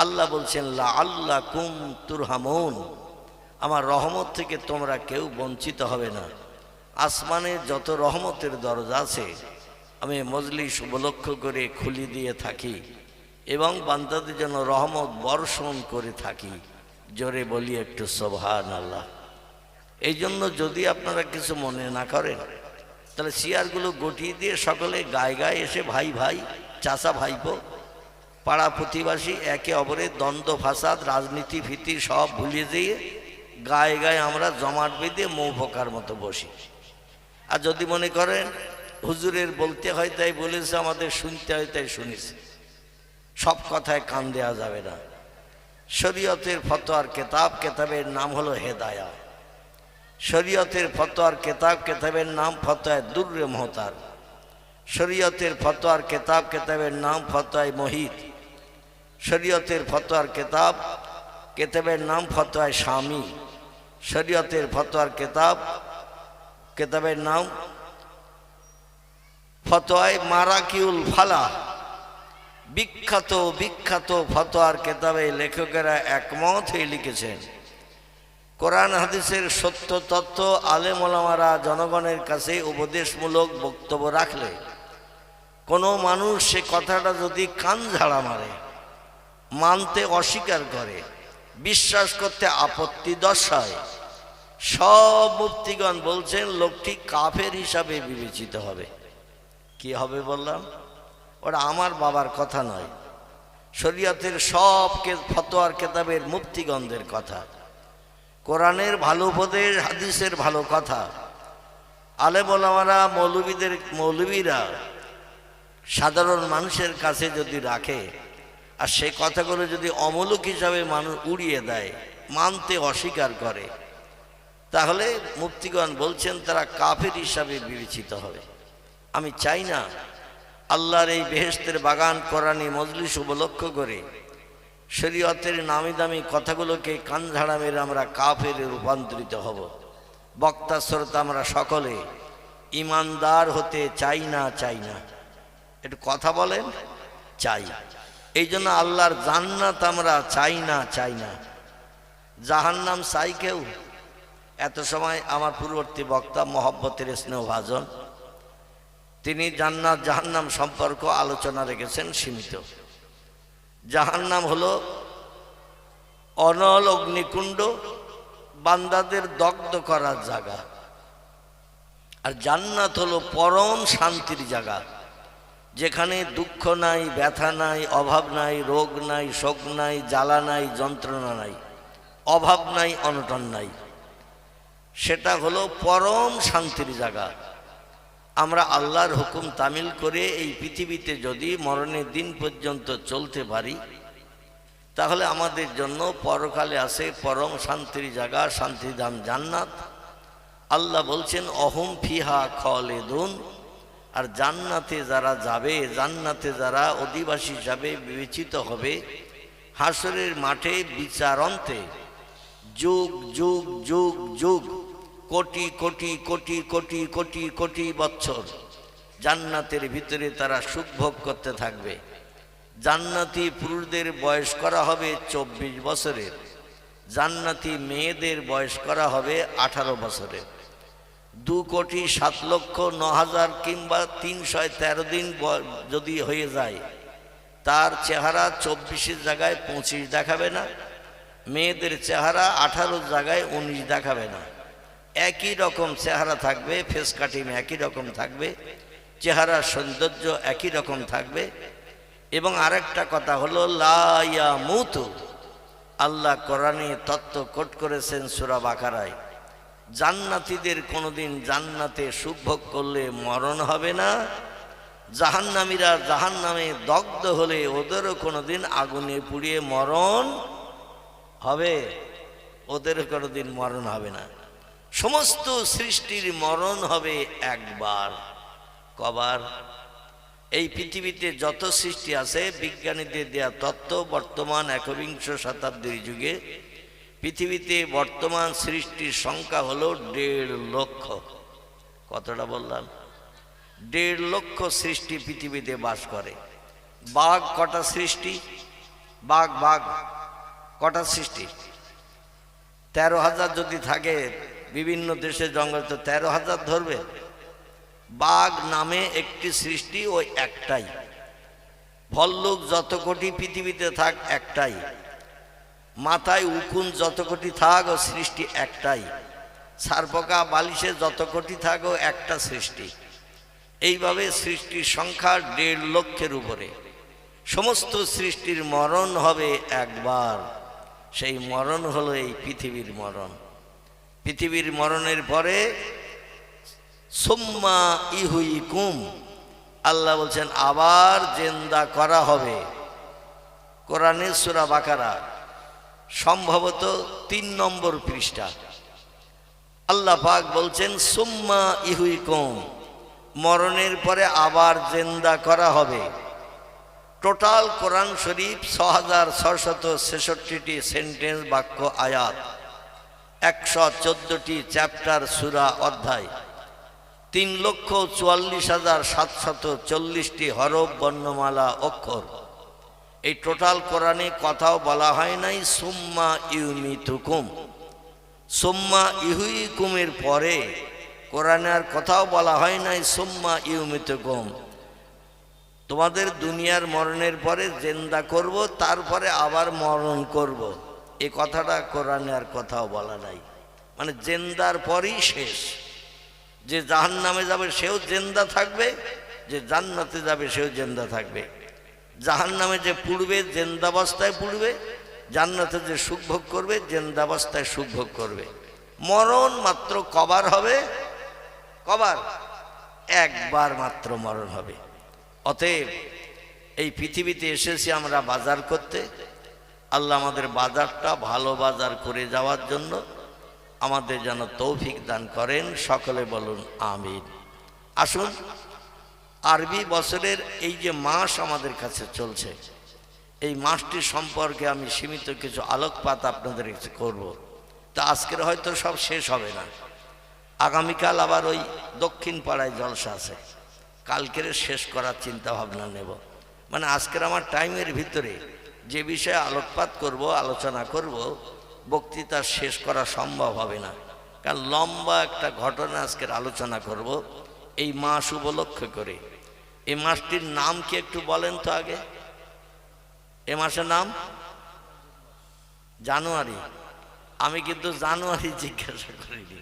আল্লাহ বলছেন লা আল্লাহ কুম তুরহামুন, আমার রহমত থেকে তোমরা কেউ বঞ্চিত হবে না। আসমানের যত রহমতের দরজা আছে আমি মজলিস উপলক্ষ করে খুলি দিয়ে থাকি এবং বান্দাদের জন্য রহমত বর্ষণ করে থাকি। জোরে বলি একটু সুবহানাল্লাহ। এই জন্য যদি আপনারা কিছু মনে না করেন, তাহলে চেয়ারগুলো গটিয়ে দিয়ে সকলে গায়ে গায়ে এসে ভাই ভাই, চাচা ভাইপো, পাড়া প্রতিবাসী, একে অপরের দ্বন্দ্ব ফাসাদ রাজনীতি ভীতি সব ভুলিয়ে দিয়ে গায়ে গায়ে আমরা জমাট বেঁধে মৌফোকার মতো বসি। আর যদি মনে করেন হুজুরের বলতে হয় তাই বলেছে, আমাদের শুনতে হয় তাই শুনেছি, সব কথায় কান দেওয়া যাবে না। শরীয়তের ফতোয়ার কেতাব, কেতাবের নাম হলো হেদায়া। শরীয়তের ফতোয়ার কেতাব, কেতাবের নাম ফতোয়ায়ে দুররে মুহতার। শরীয়তের ফতোয়ার কেতাব, কেতাবের নাম ফতোয়ায়ে মুহিত। শরীয়তের ফতোয়ার কেতাব, কেতাবের নাম ফতোয়ায়ে শামী। শরীয়তের ফতোয়ার কেতাব, কেতাবের নাম ফতোয়ায়ে মারাকিউল ফালাহ। বিখ্যাত বিখ্যাত ফতোয়ার কেতাবে লেখকেরা একমত হয়ে লিখেছেন, কোরআন হাদিসের সত্য তথ্য আলেম ওলামারা জনগণের কাছে উপদেশমূলক বক্তব্য রাখলে কোনো মানুষ সে কথাটা যদি কান ঝাড়া মারে, মানতে অস্বীকার করে, বিশ্বাস করতে আপত্তি দর্শায়, সব মুফতিগণ বলছেন লোকটি কাফের হিসাবে বিবেচিত হবে। কি হবে বললাম? ওরা আমার বাবার কথা নয়, শরীয়তের সব ফতোয়ার কেতাবের মুফতিগণদের কথা, কোরআনের ভালো উপদেশ, হাদিসের ভালো কথা। আলেম ওলামারা, মৌলবীরা সাধারণ মানুষের কাছে যদি রাখে আর সেই কথাগুলো যদি অমূলক হিসাবে মানুষ উড়িয়ে দেয়, মানতে অস্বীকার করে, তাহলে মুফতিগণ বলছেন তারা কাফের হিসাবে বিবেচিত হবে। আমি চাই না আল্লাহর এই বেহেশতের বাগান কোরআনী মজলিস উপলক্ষ করে শরীয়তের নামি দামি কথাগুলোকে কান ঝাড়া মেরে আমরা কাফের রূপান্তরিত হব। বক্তা শ্রোতা আমরা সকলে ইমানদার হতে চাই না একটু কথা বলেন, চাই। এই জন্য আল্লাহর জান্নাত আমরা চাই না জাহান্নাম চাই কেউ? এত সময় আমার পূর্ববর্তী বক্তা মহব্বতের স্নেহভাজন তিনি জান্নাত জাহান্নাম সম্পর্ক আলোচনা রেখেছেন সীমিত। জাহান্নাম হলো অনল অগ্নিকুণ্ড, বান্দাদের দগ্ধ করার জায়গা। আর জান্নাত হলো পরম শান্তির জায়গা, যেখানে দুঃখ নাই, ব্যথা নাই, অভাব নাই, রোগ নাই, শোক নাই, জ্বালা নাই, যন্ত্রণা নাই, অভাব নাই, অনটন নাই। সেটা হলো পরম শান্তির জায়গা। আমরা আল্লাহর হুকুম তামিল করে এই পৃথিবীতে যদি মরণের দিন পর্যন্ত চলতে পারি, তাহলে আমাদের জন্য পরকালে আছে পরম শান্তির জায়গা, শান্তিধাম জান্নাত। আল্লাহ বলছেন অহুম ফিহা খালিদুন। আর জান্নাতে যারা যাবে, জান্নাতে যারা অধিবাসী হিসাবে বিবেচিত হবে, হাসরের মাঠে বিচারান্তে যুগ যুগ যুগ যুগ কোটি কোটি কোটি কোটি কোটি কোটি বছর জান্নাতের ভিতরে তারা সুখ ভোগ করতে থাকবে। জান্নাতি পুরুষদের বয়স করা হবে 24 বছরের, জান্নাতি মেয়েদের বয়স করা হবে 18 বছরের। 2,07,09,000 কিংবা 313 দিন যদি হয়ে যায়, তার চেহারা 24-এর জায়গায় 25 দেখাবে না, মেয়েদের চেহারা 18 জায়গায় 19 দেখাবে না। একই রকম চেহারা থাকবে, ফেস কাটিং একই রকম থাকবে, চেহারার সৌন্দর্য একই রকম থাকবে। এবং আরেকটা কথা হলো লা ইয়ামুতু। আল্লাহ কোরআনে তত্ত্ব কোট করেছেন সূরা বাকারায়, জান্নাতীদের কোনোদিন জান্নাতে সুখ ভোগ করলে মরণ হবে না, জাহান্নামীরা জাহান্নামে দগ্ধ হলে ওদেরও কোনোদিন আগুনে পুড়িয়ে মরণ হবে, ওদেরও কোনোদিন মরণ হবে না। সমস্ত সৃষ্টির মরণ হবে একবার। কবার? এই পৃথিবীতে যত সৃষ্টি আছে, বিজ্ঞানীদের দেয়া তত্ত্ব, বর্তমান 21 শতাব্দীর যুগে পৃথিবীতে বর্তমান সৃষ্টির সংখ্যা হলো 1.5 লক্ষ। কতটা বললাম? 1.5 লক্ষ সৃষ্টি পৃথিবীতে বাস করে। বাঘ কটা সৃষ্টি? বাঘ কটা সৃষ্টি? 13,000 যদি থাকে বিভিন্ন দেশে জঙ্গল, তো 13,000 ধরবে। বাঘ নামে একটি সৃষ্টি ওই একটাই। ভল্লুক যত কোটি পৃথিবীতে থাক একটাই। মাথায় উকুন যত কোটি থাক ও সৃষ্টি একটাই। সারপোকা বালিশে যত কোটি থাক ও একটা সৃষ্টি। এইভাবে সৃষ্টির সংখ্যা 1.5 লক্ষের উপরে। সমস্ত সৃষ্টির মরণ হবে একবার। সেই মরণ হলো এই পৃথিবীর মরণ। পৃথিবীর মরণের পরে সুম্মা ইহুইকুম, আল্লাহ বলছেন আবার জিন্দা করা হবে। কোরআনের সূরা বাকারা সম্ভবত 3 নম্বর পৃষ্ঠা। আল্লাহ পাক বলছেন সুম্মা ইহুইকুম, মরণের পরে আবার জিন্দা করা হবে। টোটাল কোরআন শরীফ 6666টি সেন্টেন্স, বাক্য, আয়াত, 114টি চ্যাপ্টার, সূরা, অধ্যায়, 3,44,740টি হরফ, বর্ণমালা, অক্ষর। এই টোটাল কোরআনে কথাও বলা হয় নাই সুম্মা ইউমিতুকুম। সুম্মা ইহুইকুমের পরে কোরআনে আর কথাও বলা হয় নাই সুম্মা ইউমিতুকুম। তোমাদের দুনিয়ার মরণের পরে জিন্দা করব, তারপরে আবার মরণ করব, এই কথাটা কোরআনে আর কথাও বলা নাই। মানে জিন্দার পরই শেষ। যে জাহান্নামে যাবে সেও জিন্দা থাকবে, যে জান্নাতে যাবে সেও জিন্দা থাকবে। জাহান্নামে যে পুড়বে জিন্দাবস্থায় পুড়বে, জান্নাতে যে সুখ ভোগ করবে জিন্দাবস্থায় সুখ ভোগ করবে। মরণ মাত্র কবার হবে? কবার? একবার মাত্র মরণ হবে। অতএব এই পৃথিবীতে এসেছি আমরা বাজার করতে। আল্লাহ আমাদের বাজারটা ভালো বাজার করে যাওয়ার জন্য আমাদের যেন তৌফিক দান করেন। সকলে বলুন আমিন। আসুন, আরবি বছরের এই যে মাস আমাদের কাছে চলছে, এই মাসটি সম্পর্কে আমি সীমিত কিছু আলোকপাত আপনাদের কাছে করব। তা আজকের হয়তো সব শেষ হবে না, আগামীকাল আবার ওই দক্ষিণ পাড়ায় জলসা আছে, কালকের শেষ করার চিন্তা ভাবনা নেব। মানে আজকের আমার টাইমের ভিতরে যে বিষয়ে আলোকপাত করব, আলোচনা করব, বক্তৃতা শেষ করা সম্ভব হবে না, কারণ লম্বা একটা ঘটনা আজকের আলোচনা করব এই মাস উপলক্ষে করে। এই মাসটির নাম কি একটু বলেন তো আগে? এ মাসের নাম জানুয়ারি। আমি কিন্তু জানুয়ারি জিজ্ঞাসা করিনি,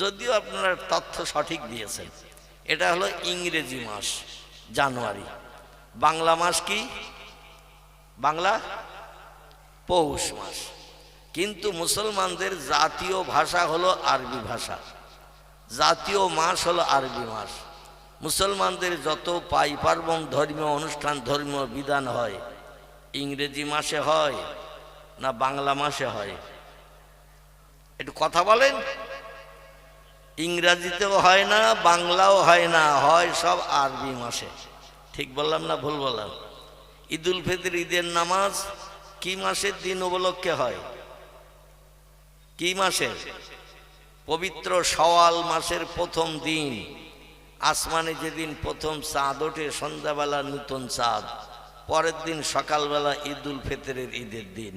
যদিও আপনারা তথ্য সঠিক দিয়েছেন। এটা হলো ইংরেজি মাস জানুয়ারি। বাংলা মাস কি? বাংলা পৌষ মাস। কিন্তু মুসলমানদের জাতীয় ভাষা হলো আরবি ভাষা, জাতীয় মাস হলো আরবি মাস। মুসলমানদের যত পার্বণ, ধর্মীয় অনুষ্ঠান, ধর্মীয় বিধান হয় ইংরেজি মাসে হয় না বাংলা মাসে হয়? একটু কথা বলেন। ইংরাজিতেও হয় না, বাংলাও হয় না, হয় সব আরবি মাসে। ঠিক বললাম না ভুল বললাম? ঈদুল ফিতর, ঈদের নামাজ কি মাসের দিন উপলক্ষে হয়? কি মাসে? পবিত্র শাওয়াল মাসের প্রথম দিন। আসমানে যেদিন প্রথম চাঁদ ওঠে, সন্ধ্যাবেলা নূতন চাঁদ, পরের দিন সকালবেলা ঈদুল ফিতরের ঈদের দিন।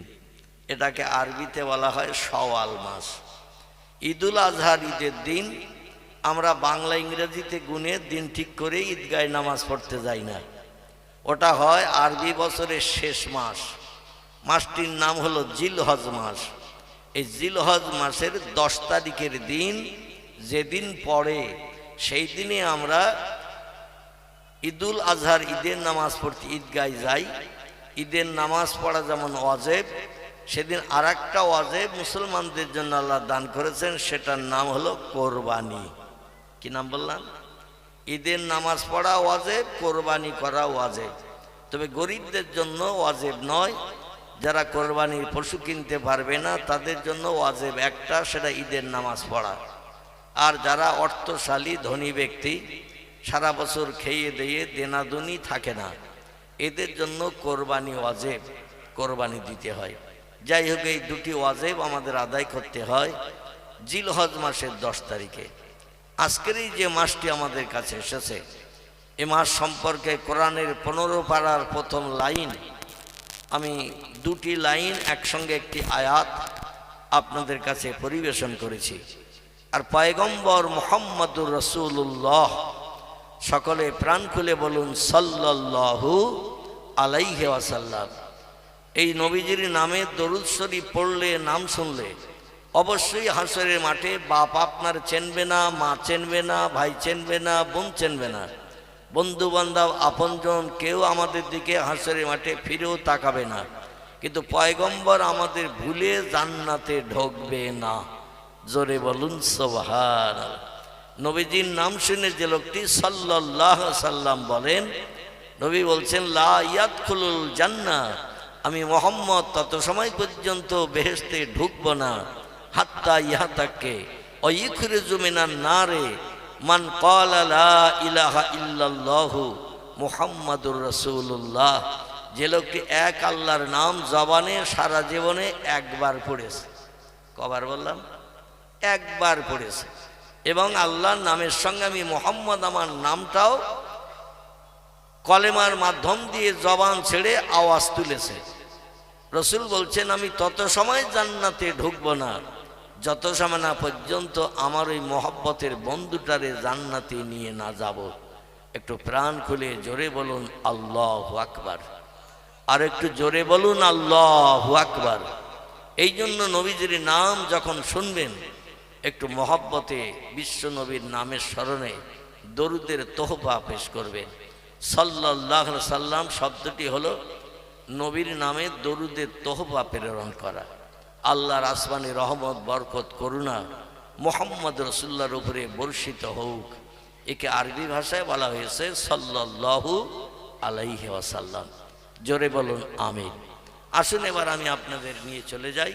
এটাকে আরবিতে বলা হয় শাওয়াল মাস। ঈদুল আজহার ঈদের দিন আমরা বাংলা ইংরেজিতে গুনে দিন ঠিক করে ঈদগাহে নামাজ পড়তে যাই না, ওটা হয় আরবি বছরের শেষ মাস। মাসটির নাম হলো জিলহজ মাস। এই জিলহজ মাসের 10 তারিখের দিন যেদিন পড়ে সেই দিনে আমরা ঈদুল আজহার ঈদের নামাজ পড়তে ঈদগাহে যাই। ঈদের নামাজ পড়া যেমন ওয়াজিব, সেদিন আর একটা ওয়াজিব মুসলমানদের জন্য আল্লাহ দান করেছেন, সেটার নাম হলো কোরবানি। কি নাম বললাম? ঈদের নামাজ পড়া ওয়াজিব, কোরবানি করা ওয়াজিব। তবে গরিবদের জন্য ওয়াজিব নয়, যারা কোরবানির পশু কিনতে পারবে না তাদের জন্য ওয়াজিব একটা, সেটা ঈদের নামাজ পড়া। আর যারা অর্থশালী ধনী ব্যক্তি, সারা বছর খেয়ে দিয়ে দেনাদুনি থাকে না, এদের জন্য কোরবানি ওয়াজিব, কোরবানি দিতে হয়। যাই হোক, এই দুটি ওয়াজিব আমাদের আদায় করতে হয় জিলহজ মাসের 10 তারিখে। আজকের এই যে মাসটি আমাদের কাছে এসেছে, এ মাস সম্পর্কে কোরআনের 15 পারার প্রথম লাইন, আমি দুটি লাইন একসঙ্গে একটি আয়াত আপনাদের কাছে পরিবেশন করেছি। আর পয়গম্বর মুহাম্মদুর রাসূলুল্লাহ, সকলে প্রাণ খুলে বলুন সাল্লাল্লাহু আলাইহি ওয়াসাল্লাম। এই নবীজির নামে দরুদ শরীফ পড়লে, নাম শুনলে অবশ্যই হাসরের মাঠে বাপ আপনার চেনবে না, মা চেনবে না, ভাই চেনবে না, বোন চেনবে না, বন্ধু বান্ধব আপনজন কেউ আমাদের দিকে হাসরের মাঠে ফিরেও তাকাবে না। কিন্তু পয়গম্বর আমাদের ভুলে জান্নাতে ঢুকবে না। জোরে বলুন সুবহানাল্লাহ। নবীজির নাম শুনে যে লোকটি সাল্লাল্লাহু আলাইহি সাল্লাম বলেন, নবী বলছেন লা ইয়াদখুলুল জান্নাহ, আমি মুহাম্মদ তত সময় পর্যন্ত বেহেশতে ঢুকব না, হাত্তা ইয়াতাকে ওয়াইখরিজু মিনান নারে মান ক্বালা লা ইলাহা ইল্লাল্লাহু মুহাম্মাদুর রাসূলুল্লাহ। যে লোকটি এক আল্লাহর নাম জবানে সারা জীবনে একবার পড়েছে। কবার বললাম? একবার পড়েছে। এবং আল্লাহর নামের সঙ্গে আমি মুহাম্মদ, আমার নামটাও কলেমার মাধ্যম দিয়ে জবান ছেড়ে আওয়াজ তুলেছে। রসুল বলছেন আমি তত সময় জান্নাতে ঢুকবো না যত সময় না পর্যন্ত আমার ওই মহব্বতের বন্ধুটারে জান্নাতে নিয়ে না যাব। একটু প্রাণ খুলে জোরে বলুন আল্লাহু আকবার। আর একটু জোরে বলুন আল্লাহু আকবার। এই জন্য নবীজির নাম যখন শুনবেন একটু মহব্বতে বিশ্ব নবীর নামের স্মরণে দরুদের তোহফা পেশ করবেন। সাল্লাল্লাহু আলাইহি সাল্লাম শব্দটি হলো নবীর নামে দরুদের তোহফা প্রেরণ করা। আল্লাহর আসমানি রহমত, বরকত, করুণা মুহাম্মদ রাসূলুল্লাহর উপরে বর্ষিত হোক। একে আরবি ভাষায় বলা হয়েছে সাল্লাল্লাহু আলাইহি ওয়াসাল্লাম। জোরে বলুন আমিন। আসুন এবার আমি আপনাদের নিয়ে চলে যাই।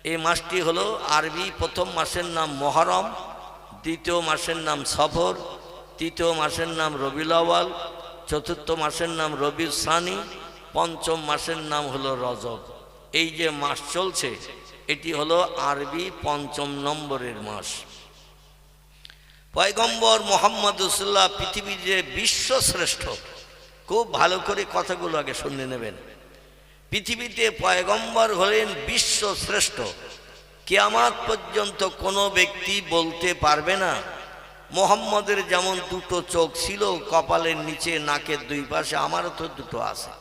এই মাসটি হলো আরবি প্রথম মাসের নাম মুহররম, দ্বিতীয় মাসের নাম সফর, তৃতীয় মাসের নাম রবিউল আউয়াল, চতুর্থ মাসের নাম রবিউল সানি, পঞ্চম মাসের নাম হলো রজব। এই যে মাস চলছে এটি হলো আরবি পঞ্চম নম্বরের মাস। পয়গম্বর মুহাম্মদ রাসূলুল্লাহ পৃথিবীর যে বিশ্বশ্রেষ্ঠ, খুব ভালো করে কথাগুলো আগে শুনে নেবেন। পৃথিবীতে পয়গম্বর হলেন বিশ্বশ্রেষ্ঠ। কিয়ামত পর্যন্ত কোনো ব্যক্তি বলতে পারবে না মুহাম্মদের যেমন দুটো চোখ ছিল কপালের নিচে নাকের দুই পাশে, আমারও তো দুটো আছে।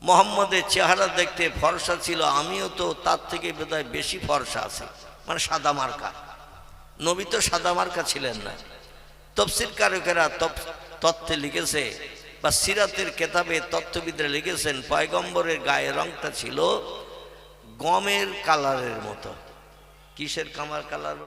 মুহাম্মদের চেহারা দেখতে ফর্সা ছিল, আমিও তো তার থেকে বোধহয় বেশি ফর্সা আছে, মানে সাদা মার্কা। নবী তো সাদা মার্কা ছিলেন না। তাফসীর কারকেরা তথ্যে লিখেছে বা সিরাতের কেতাবে তত্ত্ববিদরা লিখেছেন পয়গম্বরের গায়ের রংটা ছিল গমের কালারের মতো। কিসের কালার?